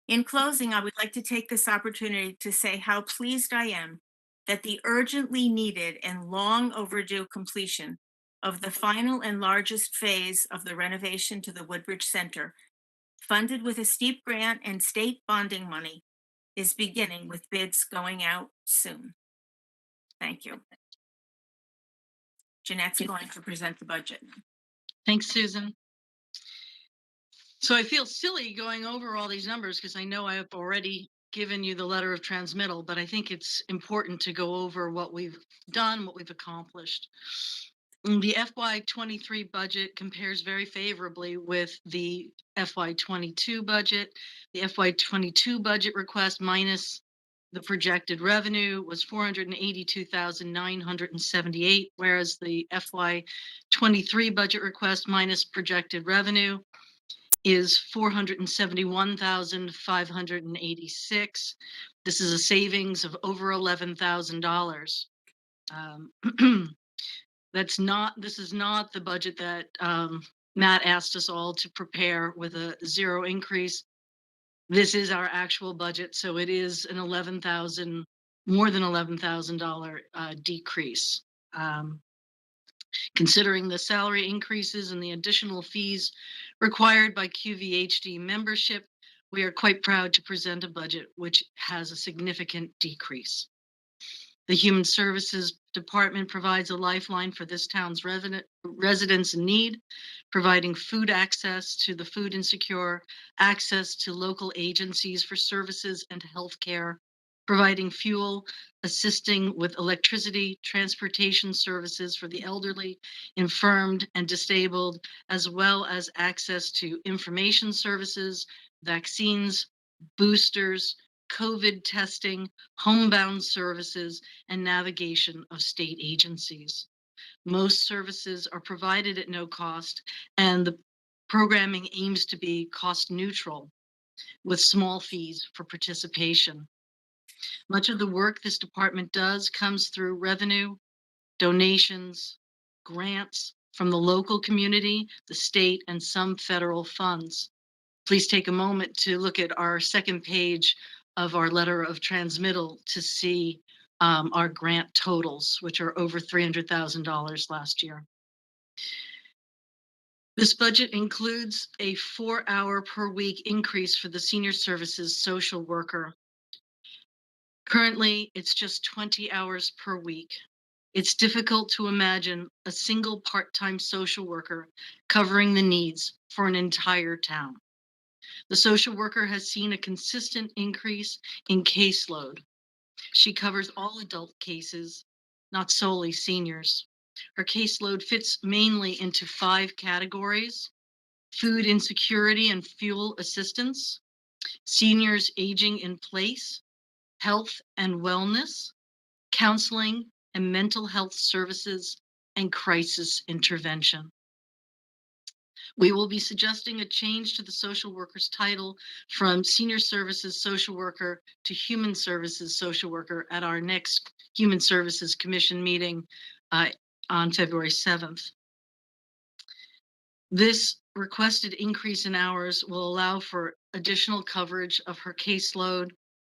In closing, I would like to take this opportunity to say how pleased I am that the urgently needed and long overdue completion of the final and largest phase of the renovation to the Woodbridge Center, funded with a steep grant and state bonding money, is beginning with bids going out soon. Thank you. Jeanette's going to present the budget. Thanks, Susan. So I feel silly going over all these numbers because I know I have already given you the letter of transmittal, but I think it's important to go over what we've done, what we've accomplished. The FY23 budget compares very favorably with the FY22 budget. The FY22 budget request minus the projected revenue was $482,978, whereas the FY23 budget request minus projected revenue is $471,586. This is a savings of over $11,000. This is not the budget that Matt asked us all to prepare with a zero increase. This is our actual budget, so it is an more than $11,000 decrease. Considering the salary increases and the additional fees required by QVHD membership, we are quite proud to present a budget which has a significant decrease. The Human Services Department provides a lifeline for this town's residents in need, providing food access to the food insecure, access to local agencies for services and healthcare, providing fuel, assisting with electricity, transportation services for the elderly, infirmed, and disabled, as well as access to information services, vaccines, boosters, COVID testing, homebound services, and navigation of state agencies. Most services are provided at no cost, and the programming aims to be cost neutral with small fees for participation. Much of the work this department does comes through revenue, donations, grants from the local community, the state, and some federal funds. Please take a moment to look at our second page of our letter of transmittal to see our grant totals, which are over $300,000 last year. This budget includes a 4-hour per week increase for the senior services social worker. Currently, it's just 20 hours per week. It's difficult to imagine a single part-time social worker covering the needs for an entire town. The social worker has seen a consistent increase in caseload. She covers all adult cases, not solely seniors. Her caseload fits mainly into 5 categories: food insecurity and fuel assistance, seniors aging in place, health and wellness, counseling and mental health services, and crisis intervention. We will be suggesting a change to the social worker's title from Senior Services Social Worker to Human Services Social Worker at our next Human Services Commission meeting on February 7th. This requested increase in hours will allow for additional coverage of her caseload.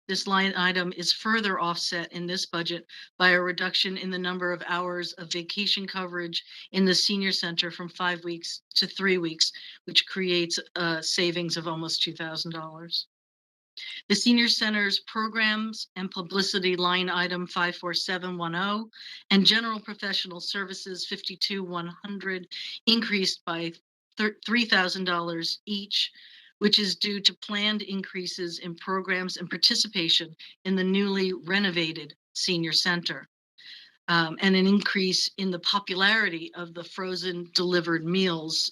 This line item is further offset in this budget by a reduction in the number of hours of vacation coverage in the senior center from 5 weeks to 3 weeks, which creates a savings of almost $2,000. The senior center's programs and publicity line item 54710 and general professional services 52100 increased by $3,000 each, which is due to planned increases in programs and participation in the newly renovated senior center, and an increase in the popularity of the frozen delivered meals.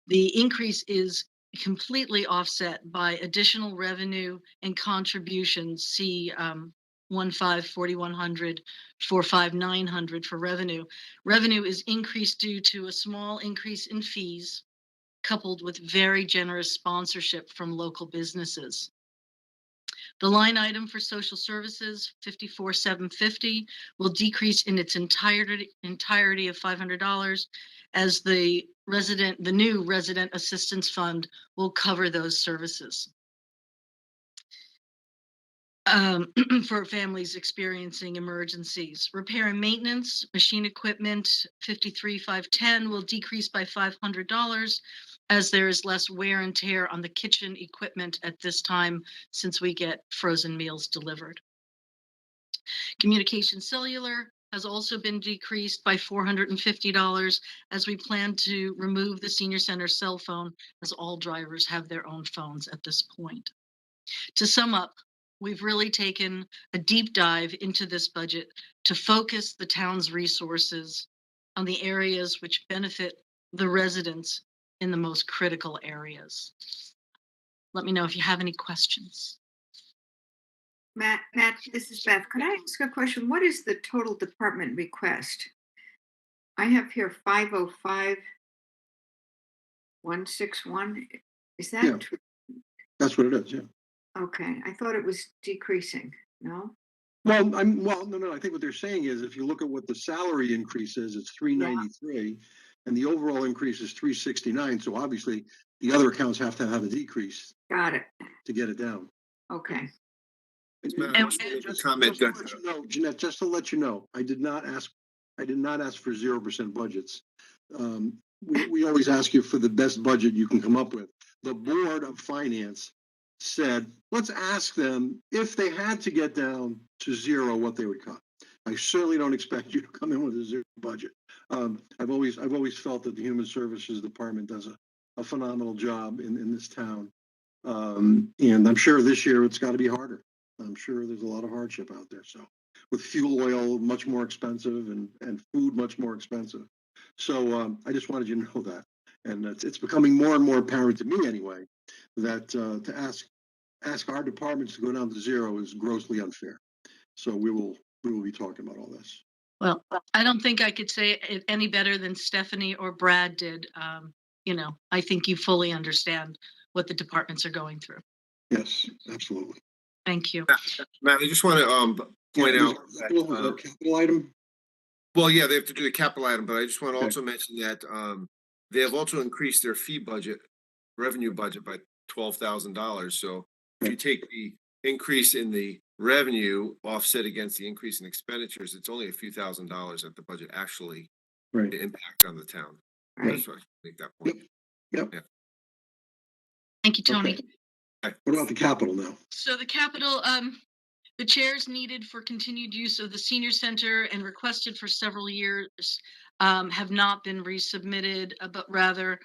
The increase is completely offset by additional revenue and contributions. See 154100, 45900 for revenue. Revenue is increased due to a small increase in fees, coupled with very generous sponsorship from local businesses. The line item for social services, 54,750, will decrease in its entirety of $500, as the new resident assistance fund will cover those services for families experiencing emergencies. Repair and maintenance, machine equipment, 53,510 will decrease by $500, as there is less wear and tear on the kitchen equipment at this time, since we get frozen meals delivered. Communication cellular has also been decreased by $450, as we plan to remove the senior center cell phone, as all drivers have their own phones at this point. To sum up, we've really taken a deep dive into this budget to focus the town's resources on the areas which benefit the residents in the most critical areas. Let me know if you have any questions. Matt, this is Beth. Could I ask a question? What is the total department request? I have here 505161. Is that Yeah. true? That's what it is, yeah. Okay, I thought it was decreasing. No? Well, no. I think what they're saying is, if you look at what the salary increase is, it's 393, and the overall increase is 369. So obviously, the other accounts have to have a decrease. Got it. To get it down. Okay. Jeanette, just to let you know, I did not ask for 0% budgets. We always ask you for the best budget you can come up with. The Board of Finance said, let's ask them if they had to get down to zero, what they would cut. I certainly don't expect you to come in with a zero budget. I've always felt that the Human Services Department does a phenomenal job in this town. And I'm sure this year it's got to be harder. I'm sure there's a lot of hardship out there. So with fuel oil much more expensive and food much more expensive. So I just wanted you to know that. And it's becoming more and more apparent to me anyway, that to ask our departments to go down to zero is grossly unfair. So we will be talking about all this. Well, I don't think I could say it any better than Stephanie or Brad did. I think you fully understand what the departments are going through. Yes, absolutely. Thank you. Matt, I just want to point out that, capital item. Well, yeah, they have to do the capital item, but I just want to also mention that they have also increased their revenue budget by $12,000. So if you take the increase in the revenue offset against the increase in expenditures, it's only a few $1,000s that the budget actually impact on the town. Right. That's why I make that point. Yep. Yeah. Thank you, Tony. Okay. What about the capital now? So the capital, the chairs needed for continued use of the senior center and requested for several years have not been resubmitted, but rather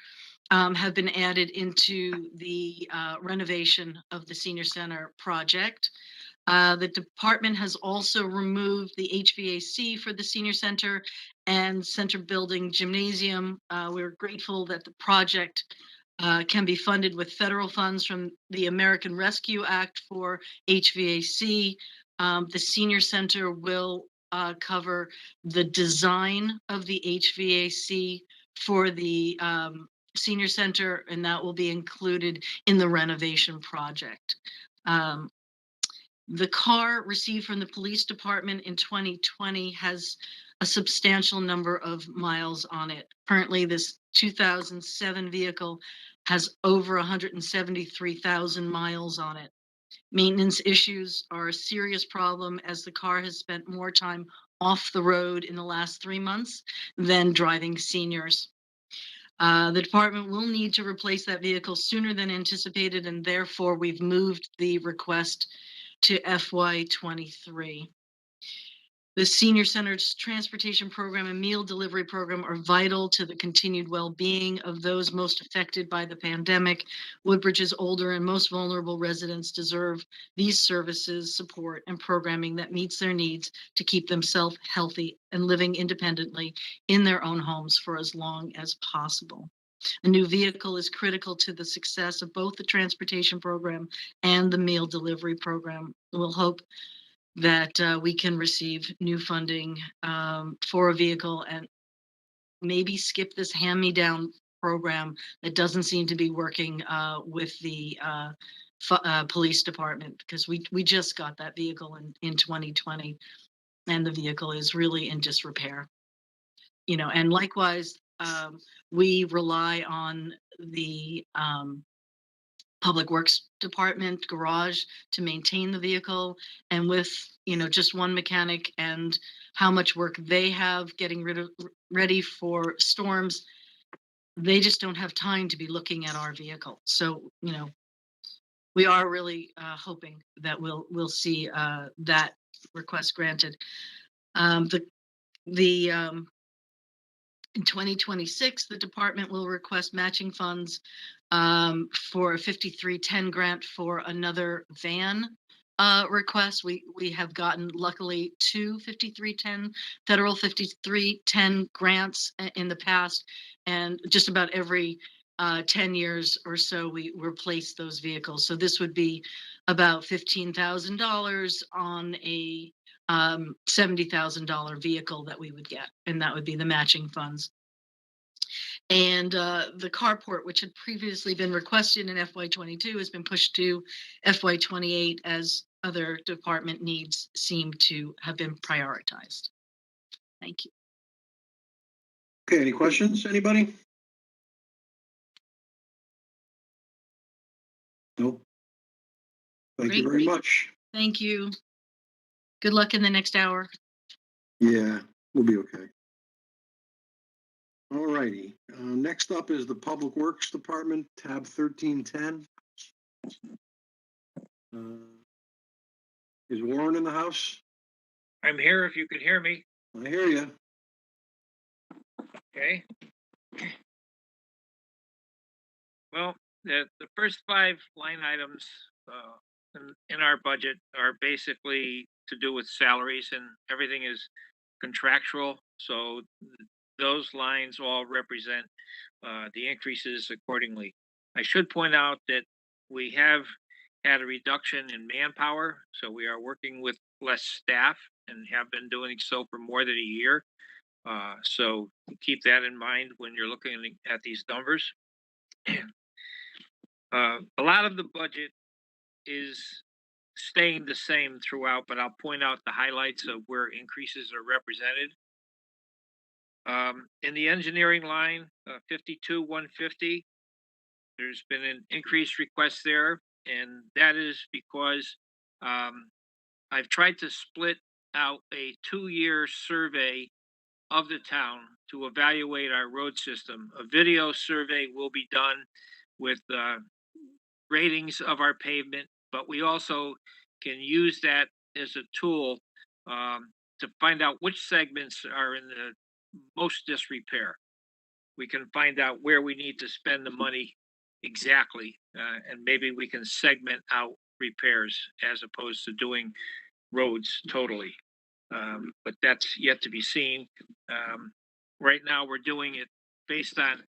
have been added into the renovation of the senior center project. The department has also removed the HVAC for the senior center and center building gymnasium. We're grateful that the project can be funded with federal funds from the American Rescue Act for HVAC. The senior center will cover the design of the HVAC for the senior center, and that will be included in the renovation project. The car received from the police department in 2020 has a substantial number of miles on it. Currently, this 2007 vehicle has over 173,000 miles on it. Maintenance issues are a serious problem as the car has spent more time off the road in the last 3 months than driving seniors. The department will need to replace that vehicle sooner than anticipated, and therefore we've moved the request to FY23. The senior center's transportation program and meal delivery program are vital to the continued well-being of those most affected by the pandemic. Woodbridge's older and most vulnerable residents deserve these services, support, and programming that meets their needs to keep themselves healthy and living independently in their own homes for as long as possible. A new vehicle is critical to the success of both the transportation program and the meal delivery program. We'll hope that we can receive new funding for a vehicle and maybe skip this hand-me-down program that doesn't seem to be working with the police department, because we just got that vehicle in 2020 and the vehicle is really in disrepair. You know, and likewise, we rely on the Public Works Department garage to maintain the vehicle, and with, you know, just one mechanic and how much work they have getting ready for storms, they just don't have time to be looking at our vehicle. So, you know, we are really hoping that we'll see that request granted. In 2026, the department will request matching funds for a 5310 grant for another van request. We have gotten, luckily, 2 5310 federal 5310 grants in the past, and just about every 10 years or so we replace those vehicles. So this would be about $15,000 on a $70,000 vehicle that we would get, and that would be the matching funds. And the carport, which had previously been requested in FY22, has been pushed to FY28 as other department needs seem to have been prioritized. Thank you. Okay, any questions, anybody? Nope. Thank you very much. Thank you. Good luck in the next hour. Yeah, we'll be okay. All righty. Next up is the Public Works Department, tab 1310. Is Warren in the house? I'm here if you could hear me. I hear you. Okay. Well, the first 5 line items in our budget are basically to do with salaries, and everything is contractual. So those lines all represent the increases accordingly. I should point out that we have had a reduction in manpower, so we are working with less staff and have been doing so for more than a year. So keep that in mind when you're looking at these numbers. A lot of the budget is staying the same throughout, but I'll point out the highlights of where increases are represented. In the engineering line, 52,150, there's been an increased request there, and that is because I've tried to split out a 2-year survey of the town to evaluate our road system. A video survey will be done with ratings of our pavement, but we also can use that as a tool to find out which segments are in the most disrepair. We can find out where we need to spend the money exactly, and maybe we can segment out repairs as opposed to doing roads totally. But that's yet to be seen. Right now, we're doing it based on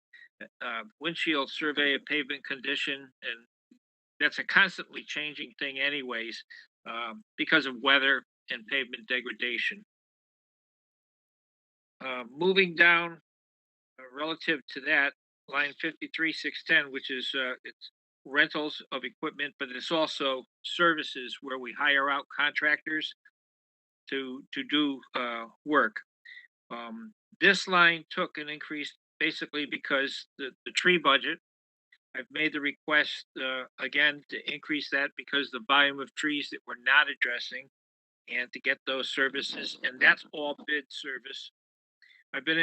windshield survey of pavement condition, and that's a constantly changing thing anyways, because of weather and pavement degradation. Moving down relative to that, line 53,610, which is it's rentals of equipment, but it's also services where we hire out contractors to do work. This line took an increase basically because the tree budget. I've made the request again to increase that because the volume of trees that we're not addressing, and to get those services, and that's all bid service. I've been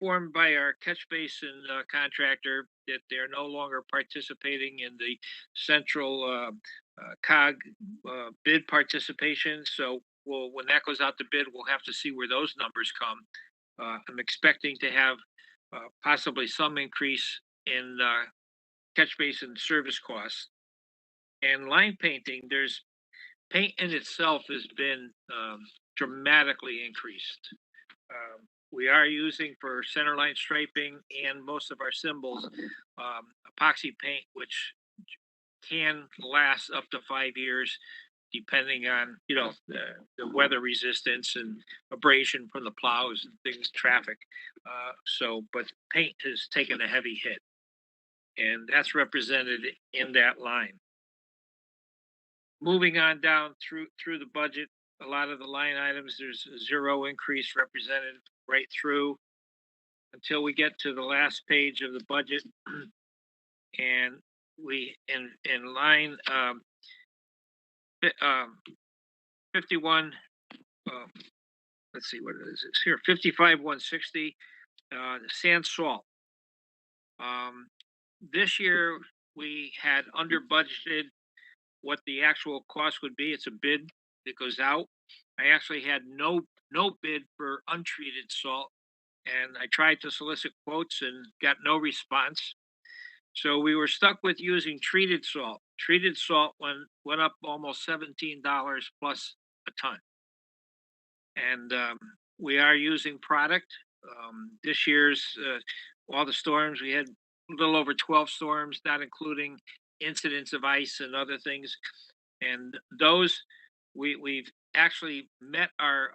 informed by our catch basin contractor that they're no longer participating in the central COG bid participation. So when that goes out to bid, we'll have to see where those numbers come. I'm expecting to have possibly some increase in catch basin service costs. And line painting, there's paint in itself has been dramatically increased. We are using for centerline striping and most of our symbols epoxy paint, which can last up to 5 years, depending on the weather resistance and abrasion from the plows and things, traffic. But paint has taken a heavy hit, and that's represented in that line. Moving on down through the budget, a lot of the line items, there's a zero increase represented right through until we get to the last page of the budget. And we in line 51, let's see what it is. It's here 55,160, sand salt. This year we had under budgeted what the actual cost would be. It's a bid that goes out. I actually had no bid for untreated salt, and I tried to solicit quotes and got no response. So we were stuck with using treated salt. Treated salt went up almost $17 plus a ton. And we are using product. This year's all the storms, we had a little over 12 storms, not including incidents of ice and other things. And those, we've actually met our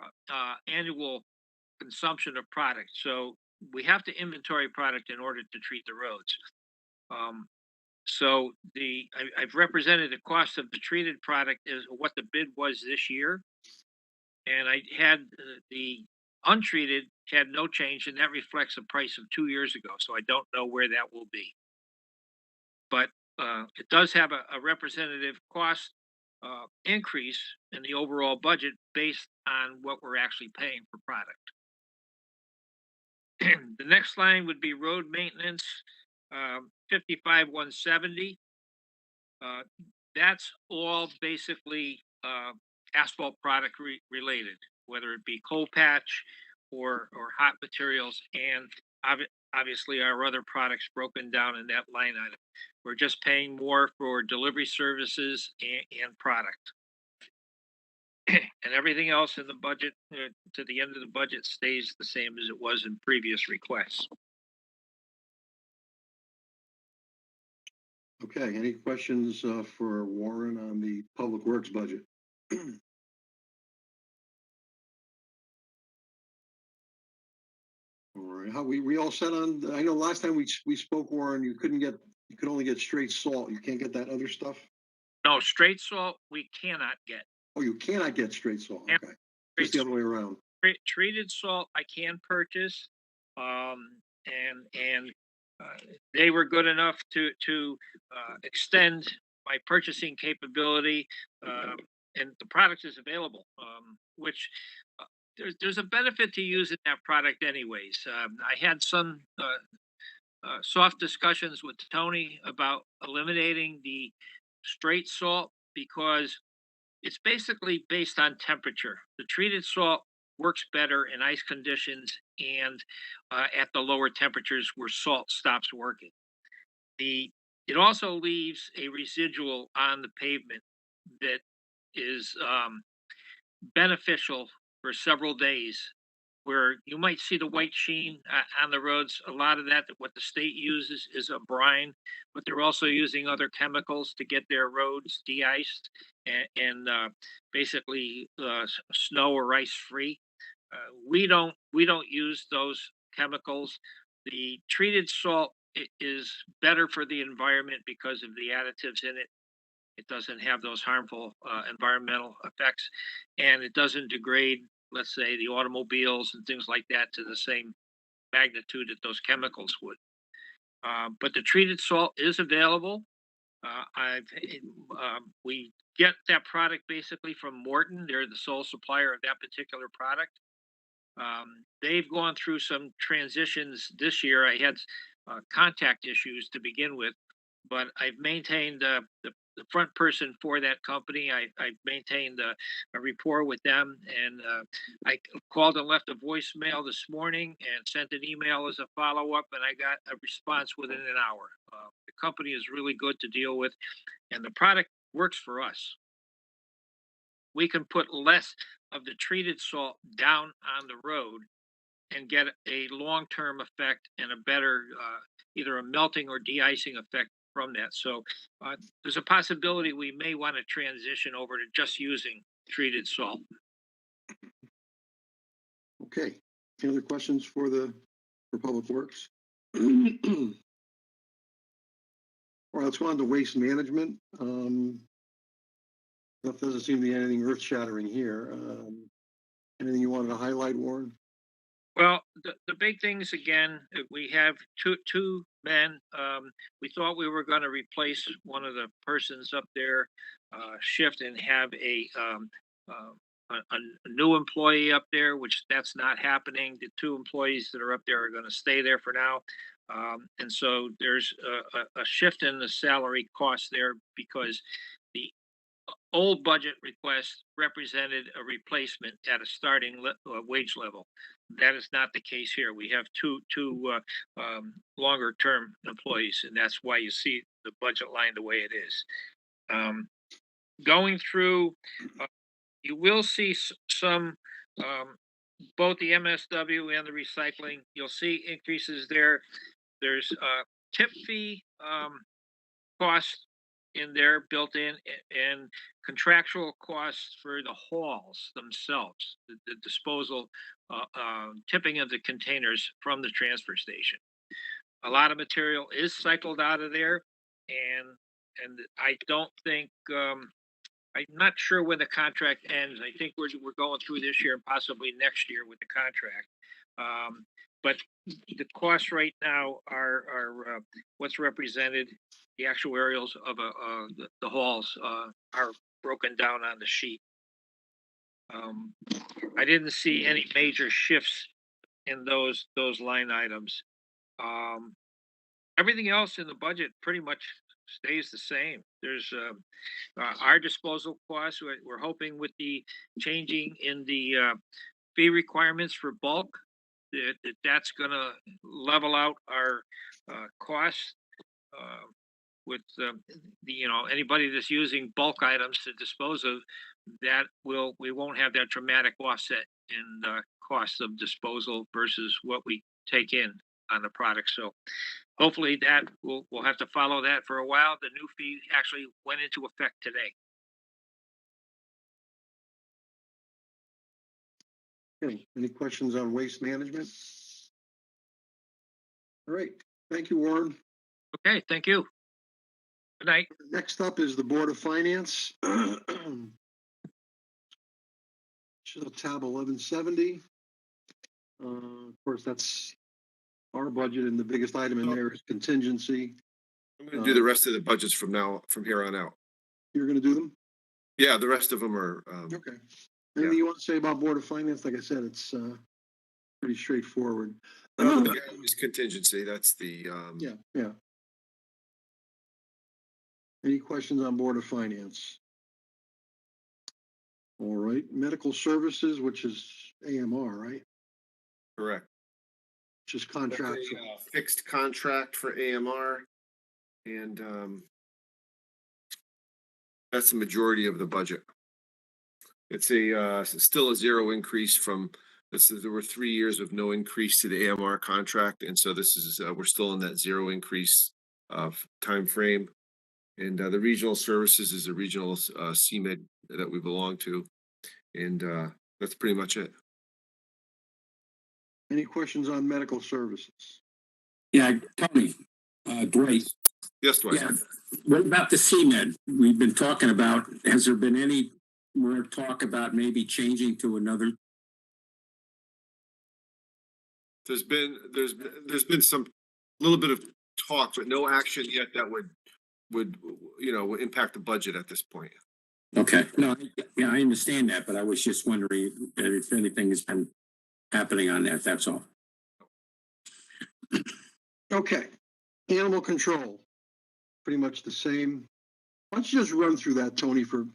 annual consumption of product. So we have to inventory product in order to treat the roads. So I've represented the cost of the treated product as what the bid was this year. And I had the untreated had no change, and that reflects the price of 2 years ago. So I don't know where that will be. But it does have a representative cost increase in the overall budget based on what we're actually paying for product. The next line would be road maintenance, 55,170. That's all basically asphalt product related, whether it be coal patch or hot materials, and obviously our other products broken down in that line item. We're just paying more for delivery services and product. And everything else in the budget to the end of the budget stays the same as it was in previous requests. Okay, any questions for Warren on the Public Works budget? All right, how we all set on? I know last time we spoke, Warren, you could only get straight salt. You can't get that other stuff. No, straight salt we cannot get. Oh, you cannot get straight salt. Okay, just the other way around. Treated salt I can purchase, and they were good enough to extend my purchasing capability, and the product is available. Which there's a benefit to using that product anyways. I had some soft discussions with Tony about eliminating the straight salt because it's basically based on temperature. The treated salt works better in ice conditions and at the lower temperatures where salt stops working. It also leaves a residual on the pavement that is beneficial for several days, where you might see the white sheen on the roads. A lot of that, what the state uses is a brine, but they're also using other chemicals to get their roads de-iced and basically snow or ice free. We don't use those chemicals. The treated salt is better for the environment because of the additives in it. It doesn't have those harmful environmental effects, and it doesn't degrade, let's say, the automobiles and things like that to the same magnitude that those chemicals would. But the treated salt is available. We get that product basically from Morton. They're the sole supplier of that particular product. They've gone through some transitions this year. I had contact issues to begin with, but I've maintained the front person for that company. I've maintained a rapport with them, and I called and left a voicemail this morning and sent an email as a follow-up, and I got a response within an hour. The company is really good to deal with, and the product works for us. We can put less of the treated salt down on the road and get a long-term effect and a better either a melting or de-icing effect from that. So there's a possibility we may want to transition over to just using treated salt. Okay, any other questions for Public Works? All right, let's go on to waste management. That doesn't seem to be anything earth-shattering here. Anything you wanted to highlight, Warren? Well, the big things again, we have two men. We thought we were going to replace one of the persons up there shift and have a new employee up there, which that's not happening. The two employees that are up there are going to stay there for now. And so there's a shift in the salary cost there because the old budget request represented a replacement at a starting wage level. That is not the case here. We have two longer term employees, and that's why you see the budget line the way it is. Going through, you will see some, both the MSW and the recycling, you'll see increases there. There's tip fee cost in there built in, and contractual costs for the hauls themselves, the disposal, tipping of the containers from the transfer station. A lot of material is cycled out of there, and I don't think I'm not sure when the contract ends. I think we're going through this year and possibly next year with the contract. But the costs right now are what's represented. The actuarials of the halls are broken down on the sheet. I didn't see any major shifts in those line items. Everything else in the budget pretty much stays the same. There's our disposal costs. We're hoping with the changing in the fee requirements for bulk that's going to level out our costs. With anybody that's using bulk items to dispose of, we won't have that dramatic offset in the cost of disposal versus what we take in on the product. So hopefully that we'll have to follow that for a while. The new fee actually went into effect today. Okay, any questions on waste management? All right, thank you, Warren. Okay, thank you. Good night. Next up is the Board of Finance. Tab 1170. Of course, that's our budget, and the biggest item in there is contingency. I'm going to do the rest of the budgets from here on out. You're going to do them? Yeah, the rest of them are. Okay. Anything you want to say about Board of Finance? Like I said, it's pretty straightforward. It's contingency. That's the. Yeah. Any questions on Board of Finance? All right, medical services, which is AMR, right? Correct. Which is contract. Fixed contract for AMR. And That's the majority of the budget. It's still a zero increase from, there were 3 years of no increase to the AMR contract. And so this is, we're still in that zero increase time frame. And the regional services is a regional CMED that we belong to. And that's pretty much it. Any questions on medical services? Yeah, Tony, Dwight. Yes, Dwight. Yeah. What about the CMED we've been talking about? Has there been any more talk about maybe changing to another? There's been some little bit of talk, but no action yet that would would impact the budget at this point. Okay, no, yeah, I understand that, but I was just wondering if anything has been happening on that, that's all. Okay, animal control, pretty much the same. Why don't you just run through that, Tony, for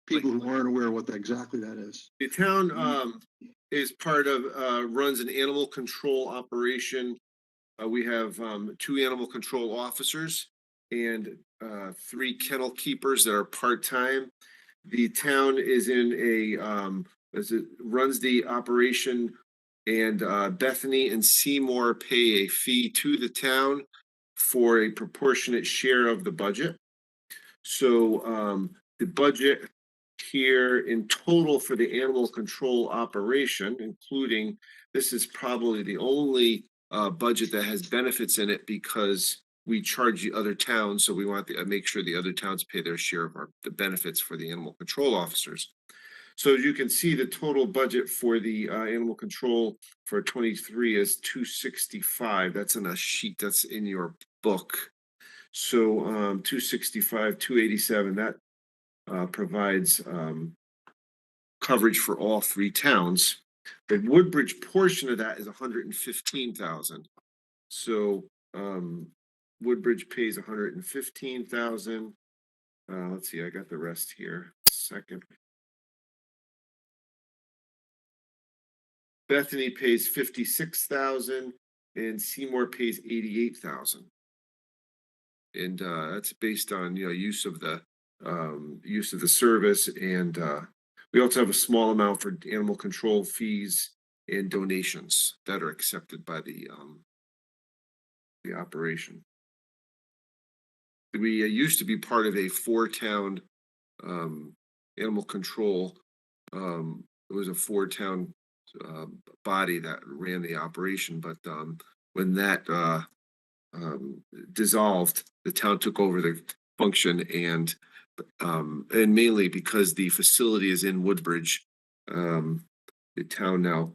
people who aren't aware of what exactly that is? The town is part of runs an animal control operation. We have 2 animal control officers and 3 kennel keepers that are part-time. The town is in runs the operation, and Bethany and Seymour pay a fee to the town for a proportionate share of the budget. So the budget here in total for the animal control operation, including, this is probably the only budget that has benefits in it because we charge the other towns, so we want to make sure the other towns pay their share of the benefits for the animal control officers. So as you can see, the total budget for the animal control for 23 is 265. That's in a sheet that's in your book. So 265, 287, that provides coverage for all 3 towns. The Woodbridge portion of that is 115,000. So Woodbridge pays 115,000. Let's see, I got the rest here. Second. Bethany pays 56,000 and Seymour pays 88,000. And that's based on use of the service, and we also have a small amount for animal control fees and donations that are accepted by the operation. We used to be part of a 4-town animal control. It was a 4-town body that ran the operation, but when that dissolved, the town took over the function, and mainly because the facility is in Woodbridge, the town now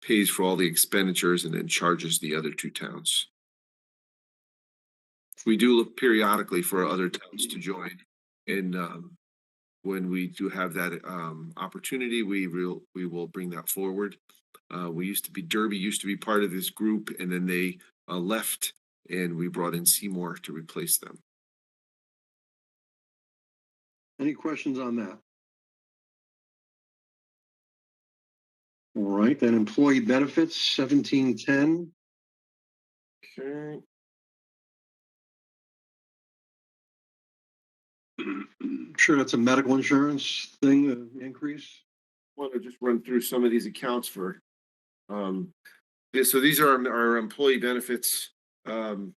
pays for all the expenditures and then charges the other 2 towns. We do look periodically for other towns to join, and when we do have that opportunity, we will bring that forward. Derby used to be part of this group, and then they left, and we brought in Seymour to replace them. Any questions on that? All right, then employee benefits, 1710. Okay. I'm sure that's a medical insurance thing, the increase. I want to just run through some of these accounts for, so these are our employee benefits. The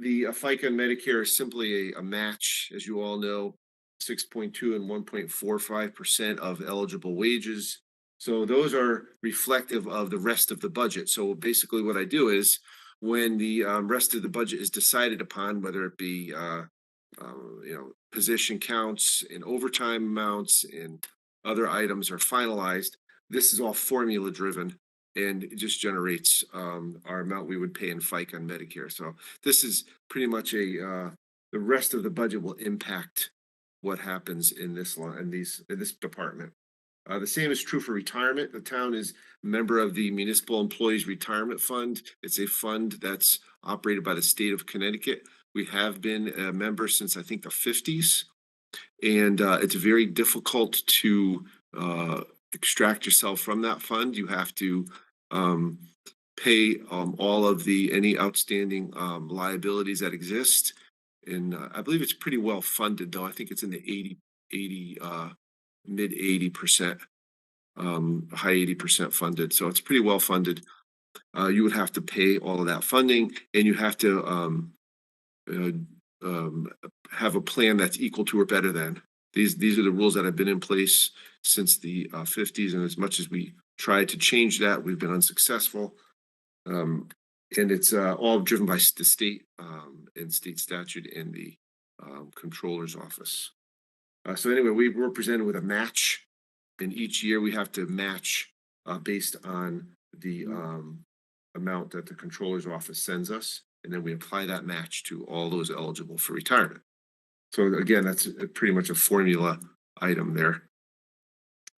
FICA and Medicare is simply a match, as you all know, 6.2 and 1.45% of eligible wages. So those are reflective of the rest of the budget. So basically what I do is when the rest of the budget is decided upon, whether it be position counts and overtime amounts and other items are finalized, this is all formula driven, and it just generates our amount we would pay in FICA and Medicare. So this is pretty much the rest of the budget will impact what happens in this line, in this department. The same is true for retirement. The town is a member of the Municipal Employees Retirement Fund. It's a fund that's operated by the state of Connecticut. We have been a member since I think the 50s, and it's very difficult to extract yourself from that fund. You have to pay all of any outstanding liabilities that exist, And I believe it's pretty well funded, though. I think it's in the 80, mid 80%, high 80% funded. So it's pretty well funded. You would have to pay all of that funding, and you have to have a plan that's equal to or better than. These are the rules that have been in place since the 50s, and as much as we tried to change that, we've been unsuccessful. And it's all driven by the state and state statute and the controller's office. So anyway, we were presented with a match, and each year we have to match based on the amount that the controller's office sends us, and then we apply that match to all those eligible for retirement. So again, that's pretty much a formula item there.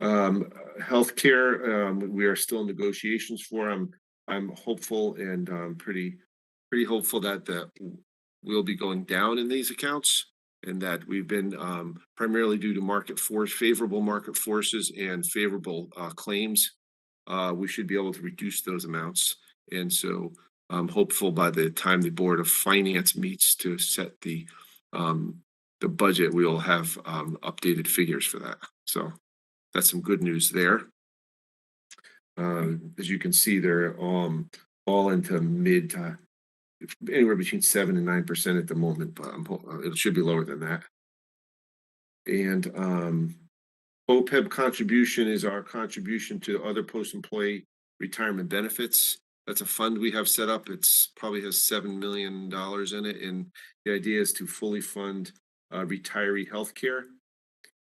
Healthcare, we are still in negotiations for. I'm hopeful and pretty hopeful that we'll be going down in these accounts, and that we've been primarily due to favorable market forces and favorable claims. We should be able to reduce those amounts. And so I'm hopeful by the time the Board of Finance meets to set the budget, we'll have updated figures for that. So that's some good news there. As you can see, they're all into mid to anywhere between 7 and 9% at the moment, but it should be lower than that. And OPEB contribution is our contribution to other post-employee retirement benefits. That's a fund we have set up. It's probably has $7 million in it, and the idea is to fully fund retiree health care.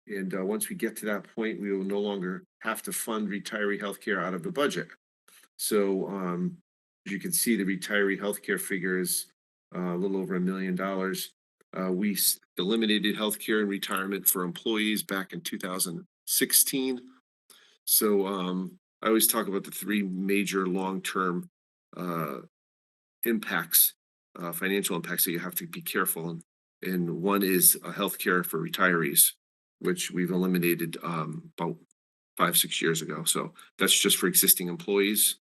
And once we get to that point, we will no longer have to fund retiree healthcare out of the budget. So as you can see, the retiree healthcare figure is a little over $1 million. We eliminated healthcare and retirement for employees back in 2016. So I always talk about the three major long-term impacts, financial impacts that you have to be careful. And one is healthcare for retirees, which we've eliminated about 5-6 years ago. So that's just for existing employees.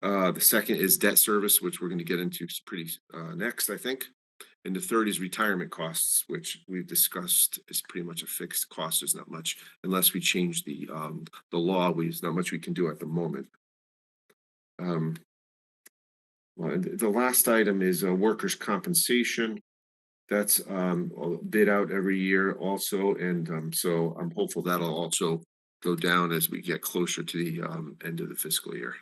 The second is debt service, which we're going to get into pretty next, I think. And the third is retirement costs, which we've discussed is pretty much a fixed cost. There's not much, unless we change the law, there's not much we can do at the moment. Well, the last item is workers' compensation. That's bid out every year also, and so I'm hopeful that'll also go down as we get closer to the end of the fiscal year.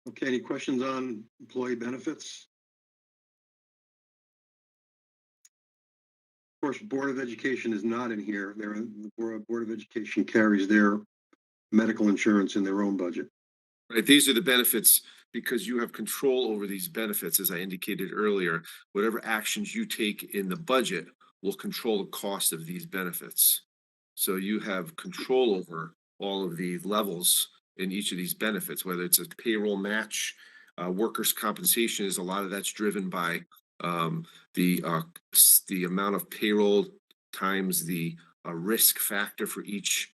Okay, any questions on employee benefits? Of course, Board of Education is not in here. The Board of Education carries their medical insurance in their own budget. Right, these are the benefits because you have control over these benefits, as I indicated earlier. Whatever actions you take in the budget will control the cost of these benefits. So you have control over all of the levels in each of these benefits, whether it's a payroll match, workers' compensation is a lot of that's driven by the amount of payroll times the risk factor for each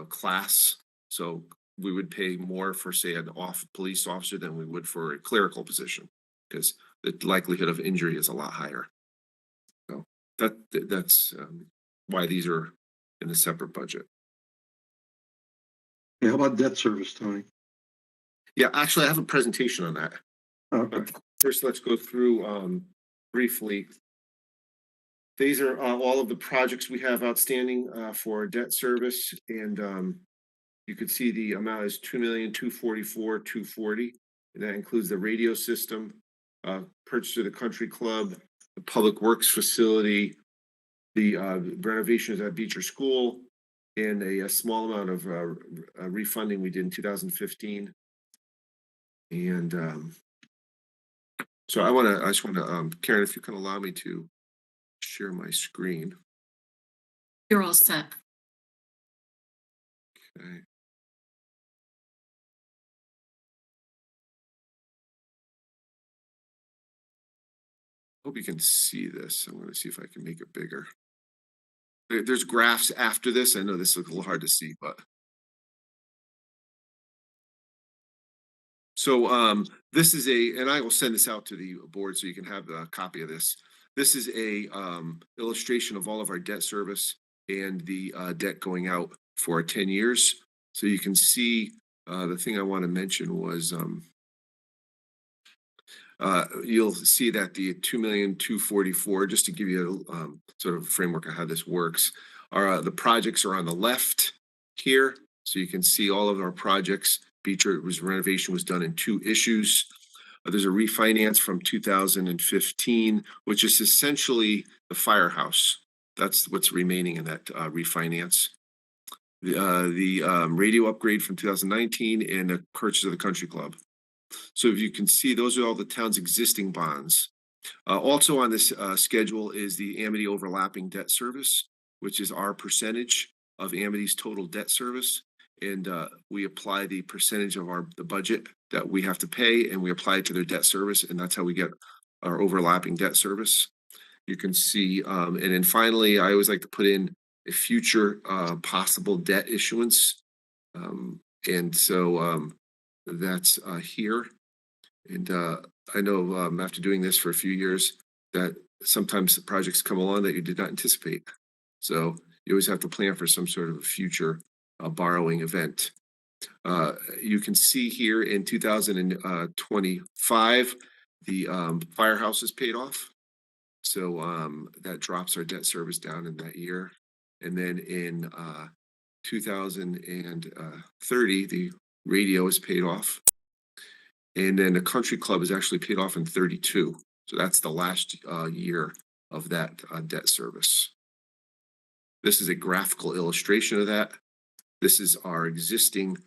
class. So we would pay more for, say, an police officer than we would for a clerical position, because the likelihood of injury is a lot higher. So that's why these are in a separate budget. Yeah, how about debt service, Tony? Yeah, actually, I have a presentation on that. Okay. But first, let's go through briefly. These are all of the projects we have outstanding for debt service, and you could see the amount is $2,244,240, and that includes the radio system, purchase of the country club, the public works facility, the renovations at Beecher School, and a small amount of refunding we did in 2015. And so I just want to, Karen, if you can allow me to share my screen. You're all set. Okay. Hope you can see this. I'm going to see if I can make it bigger. There's graphs after this. I know this looks a little hard to see, but So this is and I will send this out to the board so you can have a copy of this. This is a illustration of all of our debt service and the debt going out for 10 years. So you can see the thing I want to mention was you'll see that the 2,244,000, just to give you a sort of framework of how this works, are the projects are on the left here. So you can see all of our projects. Beach renovation was done in 2 issues. There's a refinance from 2015, which is essentially the firehouse. That's what's remaining in that refinance. The radio upgrade from 2019 and the purchase of the country club. So if you can see, those are all the town's existing bonds. Also on this schedule is the Amity overlapping debt service, which is our percentage of Amity's total debt service. And we apply the percentage of the budget that we have to pay, and we apply it to their debt service, and that's how we get our overlapping debt service. You can see, and then finally, I always like to put in a future possible debt issuance. And so that's here. And I know after doing this for a few years that sometimes the projects come along that you did not anticipate. So you always have to plan for some sort of future borrowing event. You can see here in 2025, the firehouse is paid off. So that drops our debt service down in that year. And then in 2030, the radio is paid off. And then the country club is actually paid off in 32. So that's the last year of that debt service. This is a graphical illustration of that. This is our existing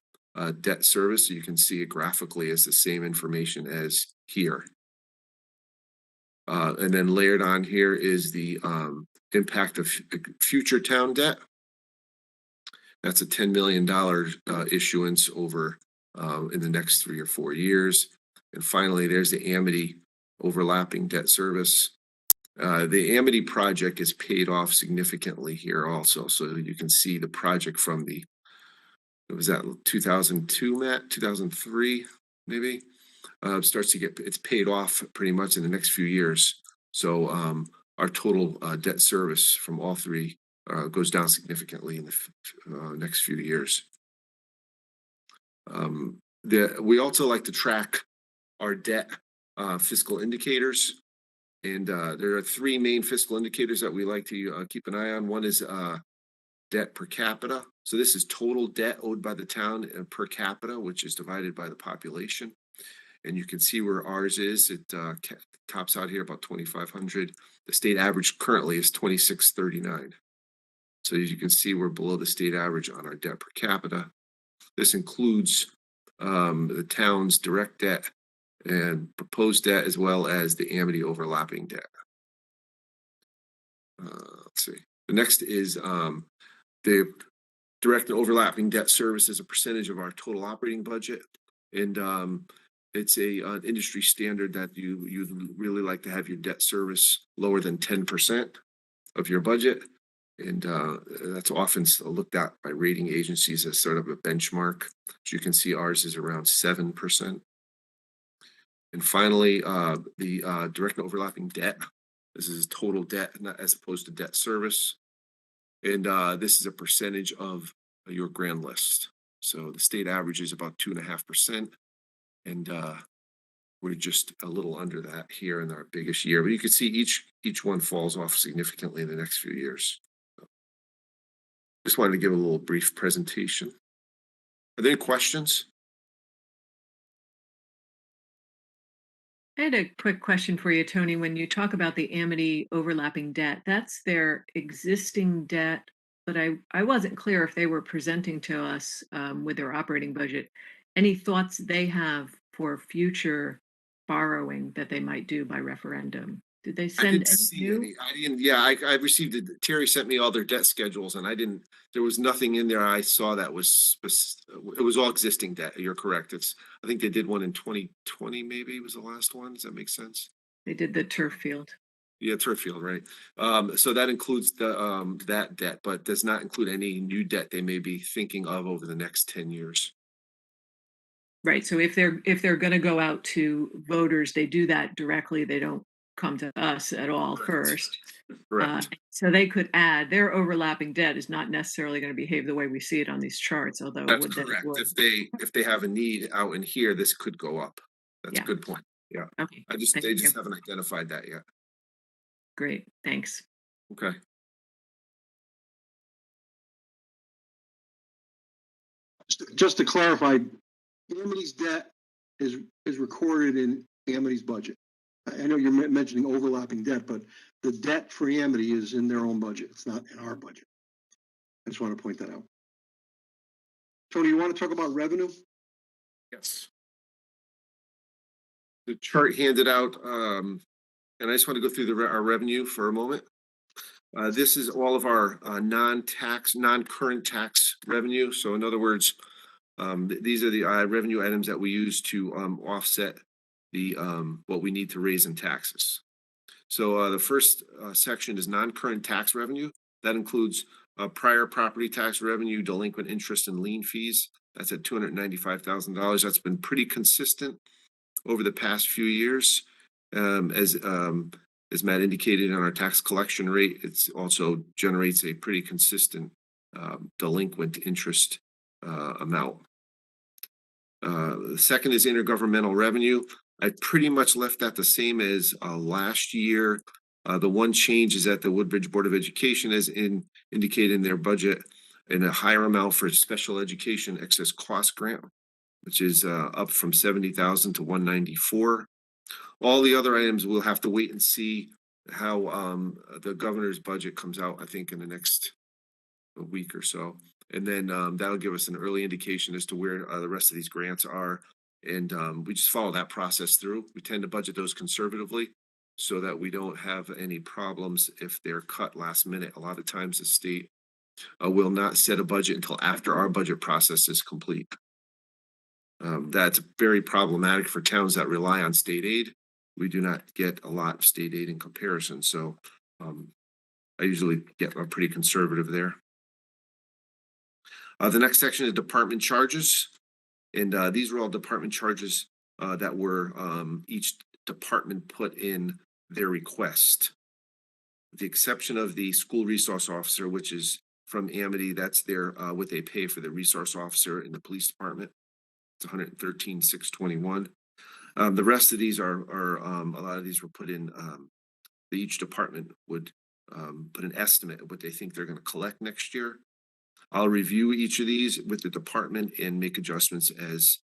debt service. So you can see it graphically as the same information as here. And then layered on here is the impact of future town debt. That's a $10 million issuance over in the next 3 or 4 years. And finally, there's the Amity overlapping debt service. The Amity project is paid off significantly here also. So you can see the project from it was that 2002, Matt, 2003, maybe, starts to it's paid off pretty much in the next few years. So our total debt service from all 3 goes down significantly in the next few years. We also like to track our debt fiscal indicators. And there are 3 main fiscal indicators that we like to keep an eye on. One is debt per capita. So this is total debt owed by the town per capita, which is divided by the population. And you can see where ours is. It tops out here about 2,500. The state average currently is 2,639. So as you can see, we're below the state average on our debt per capita. This includes the town's direct debt and proposed debt, as well as the Amity overlapping debt. Let's see. The next is the direct and overlapping debt service as a percentage of our total operating budget. And it's an industry standard that you'd really like to have your debt service lower than 10% of your budget. And that's often looked at by rating agencies as sort of a benchmark. As you can see, ours is around 7%. And finally, the direct and overlapping debt. This is total debt, not as opposed to debt service. And this is a percentage of your grand list. So the state average is about 2.5%. And we're just a little under that here in our biggest year. But you can see each one falls off significantly in the next few years. Just wanted to give a little brief presentation. Are there any questions? I had a quick question for you, Tony. When you talk about the Amity overlapping debt, that's their existing debt, but I wasn't clear if they were presenting to us with their operating budget any thoughts they have for future borrowing that they might do by referendum. Did they send any new? I didn't. Yeah, I received it. Terry sent me all their debt schedules, and I didn't. There was nothing in there I saw that was. It was all existing debt. You're correct. I think they did one in 2020. Maybe was the last one. Does that make sense? They did the turf field. Yeah, turf field, right? So that includes that debt, but does not include any new debt they may be thinking of over the next 10 years. Right, so if they're gonna go out to voters, they do that directly, they don't come to us at all first. Correct. So they could add, their overlapping debt is not necessarily gonna behave the way we see it on these charts, although That's would that it correct. would. If they have a need out in here, this could go up. That's a Yeah. good point. Yeah. Okay, They thank just you. haven't identified that yet. Great, thanks. Okay. Just to clarify, Amity's debt is recorded in Amity's budget. I know you're mentioning overlapping debt, but the debt for Amity is in their own budget. It's not in our budget. I just want to point that out. Tony, you want to talk about revenue? Yes. The chart handed out, and I just want to go through our revenue for a moment. This is all of our non-current tax revenue. So in other words, these are the revenue items that we use to offset the what we need to raise in taxes. So the first section is non-current tax revenue. That includes prior property tax revenue, delinquent interest and lien fees. That's at $295,000. That's been pretty consistent over the past few years. As Matt indicated on our tax collection rate, it's also generates a pretty consistent delinquent interest amount. The second is intergovernmental revenue. I pretty much left that the same as last year. The one change is that the Woodbridge Board of Education has indicated in their budget in a higher amount for special education excess cost grant, which is up from 70,000 to 194. All the other items we'll have to wait and see how the governor's budget comes out, I think, in the next week or so. And then that'll give us an early indication as to where the rest of these grants are. And we just follow that process through. We tend to budget those conservatively so that we don't have any problems if they're cut last minute. A lot of times the state will not set a budget until after our budget process is complete. That's very problematic for towns that rely on state aid. We do not get a lot of state aid in comparison. So I usually get pretty conservative there. The next section is department charges. And these are all department charges that were each department put in their request. With the exception of the school resource officer, which is from Amity, that's their what they pay for the resource officer in the police department. It's $113,621. The rest of these are a lot of these were put in. Each department would put an estimate of what they think they're going to collect next year. I'll review each of these with the department and make adjustments as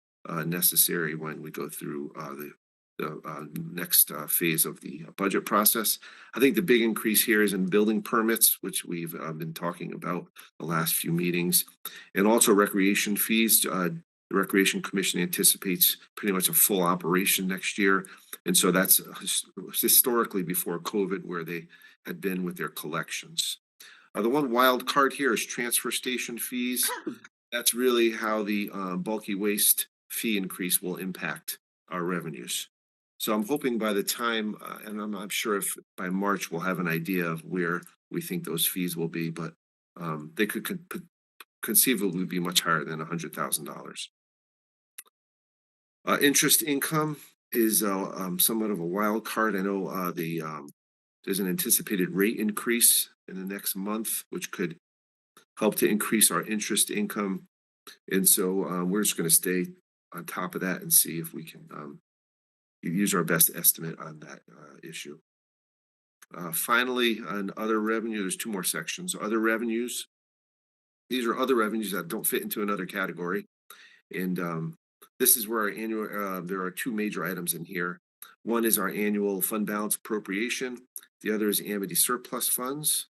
necessary when we go through the next phase of the budget process. I think the big increase here is in building permits, which we've been talking about the last few meetings, and also recreation fees. The Recreation Commission anticipates pretty much a full operation next year. And so that's historically before COVID where they had been with their collections. The one wild card here is transfer station fees. That's really how the bulky waste fee increase will impact our revenues. So I'm hoping by the time, and I'm not sure if by March we'll have an idea of where we think those fees will be, but they could conceivably be much higher than $100,000. Interest income is somewhat of a wild card. I know there's an anticipated rate increase in the next month, which could help to increase our interest income. And so we're just going to stay on top of that and see if we can use our best estimate on that issue. Finally, on other revenue, there's two more sections. Other revenues. These are other revenues that don't fit into another category. And this is where our annual, there are two major items in here. One is our annual fund balance appropriation. The other is Amity surplus funds.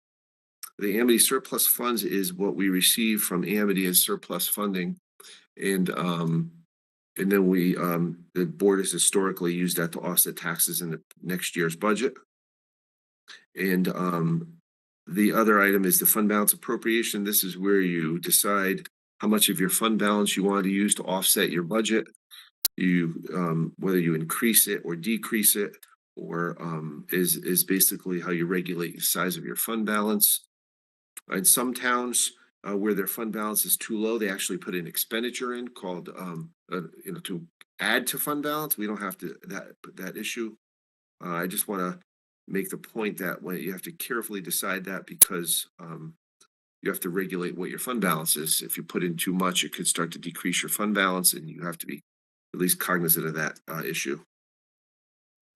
The Amity surplus funds is what we receive from Amity as surplus funding. And then we, the board has historically used that to offset taxes in the next year's budget. And the other item is the fund balance appropriation. This is where you decide how much of your fund balance you want to use to offset your budget. You whether you increase it or decrease it, or is basically how you regulate the size of your fund balance. In some towns, where their fund balance is too low, they actually put an expenditure in called, to add to fund balance. We don't have to, that issue. I just want to make the point that when you have to carefully decide that because you have to regulate what your fund balance is. If you put in too much, it could start to decrease your fund balance, and you have to be at least cognizant of that issue.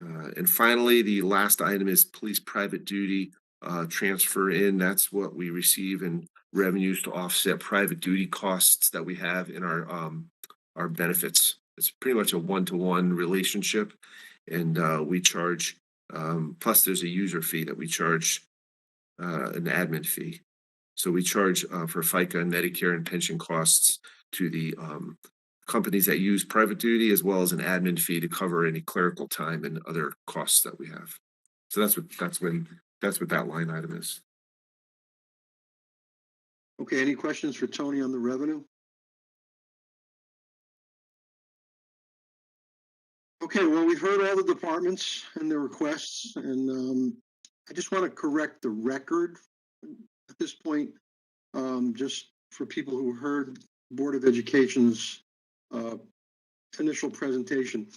And finally, the last item is police private duty transfer in. That's what we receive in revenues to offset private duty costs that we have in our benefits. It's pretty much a one-to-one relationship, and we charge. Plus, there's a user fee that we charge, an admin fee. So we charge for FICA and Medicare and pension costs to the companies that use private duty, as well as an admin fee to cover any clerical time and other costs that we have. So that's what that line item is. Okay, any questions for Tony on the revenue? Okay, well, we've heard all the departments and their requests, and I just want to correct the record at this point, just for people who heard Board of Education's initial presentation.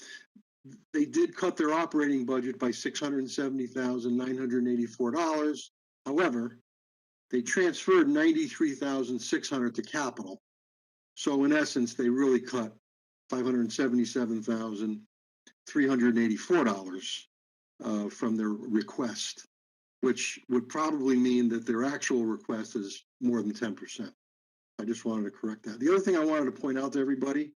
They did cut their operating budget by $670,984. However, they transferred $93,600 to capital. So in essence, they really cut $577,384 from their request, which would probably mean that their actual request is more than 10%. I just wanted to correct that. The other thing I wanted to point out to everybody,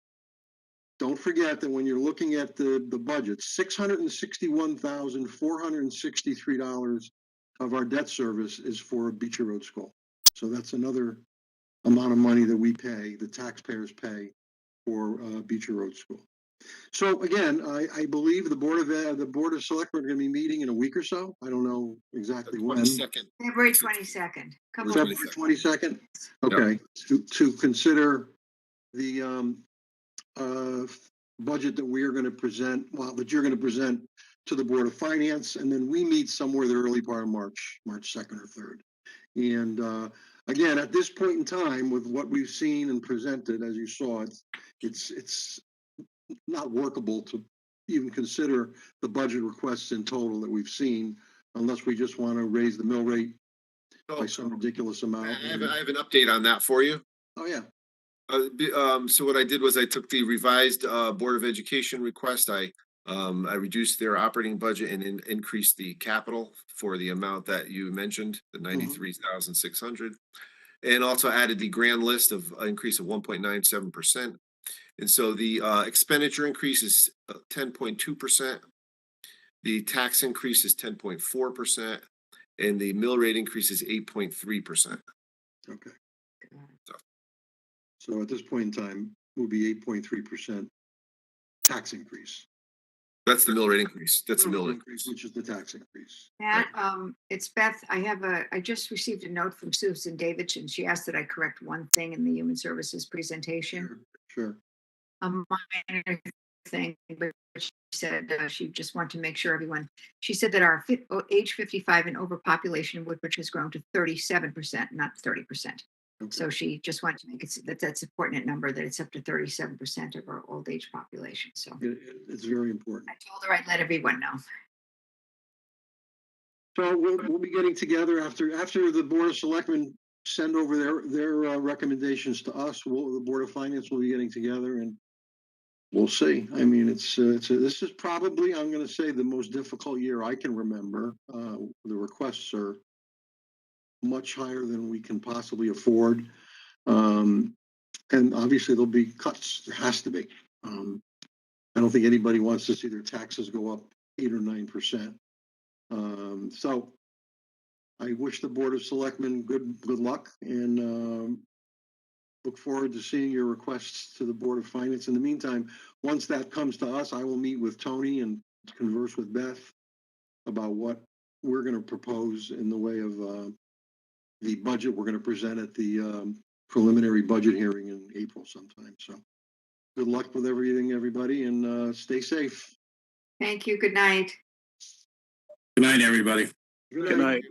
don't forget that when you're looking at the budget, $661,463 of our debt service is for Beecher Road School. So that's another amount of money that we pay, the taxpayers pay for Beecher Road School. So again, I believe the Board of Selectmen are going to be meeting in a week or so. I don't know exactly when. February 22nd. February 22nd? Okay, to consider the budget that we are going to present, that you're going to present to the Board of Finance, and then we meet somewhere the early part of March 2nd or 3rd. And again, at this point in time, with what we've seen and presented, as you saw, it's not workable to even consider the budget requests in total that we've seen, unless we just want to raise the mill rate by some ridiculous amount. I have an update on that for you. Oh, yeah. So what I did was I took the revised Board of Education request. I reduced their operating budget and increased the capital for the amount that you mentioned, the 93,600, and also added the grand list of increase of 1.97%. And so the expenditure increase is 10.2%. The tax increase is 10.4%, and the mill rate increase is 8.3%. Okay. So at this point in time, will be 8.3% tax increase. That's the mill rate increase. That's the mill increase, which is the tax increase. Matt, it's Beth. I just received a note from Susan Davidson. She asked that I correct one thing in the Human Services presentation. Sure. A minor thing, but she said she just wanted to make sure she said that our age 55 and over population in Woodbridge has grown to 37%, not 30%. Okay. So she just wanted to make it that's a pertinent number, that it's up to 37% of our old age population. So it's very important. I told her I'd let everyone know. So we'll be getting together after the Board of Selectmen send over their recommendations to us. The Board of Finance will be getting together, and we'll see. I mean, this is probably, I'm going to say, the most difficult year I can remember. The requests are much higher than we can possibly afford. And obviously there'll be cuts. There has to be. I don't think anybody wants to see their taxes go up 8 or 9%. So I wish the Board of Selectmen good luck, and look forward to seeing your requests to the Board of Finance. In the meantime, once that comes to us, I will meet with Tony and converse with Beth about what we're going to propose in the way of the budget we're going to present at the preliminary budget hearing in April sometime. So good luck with everything, everybody, and stay safe. Thank you. Good night. Good night, everybody. Good night.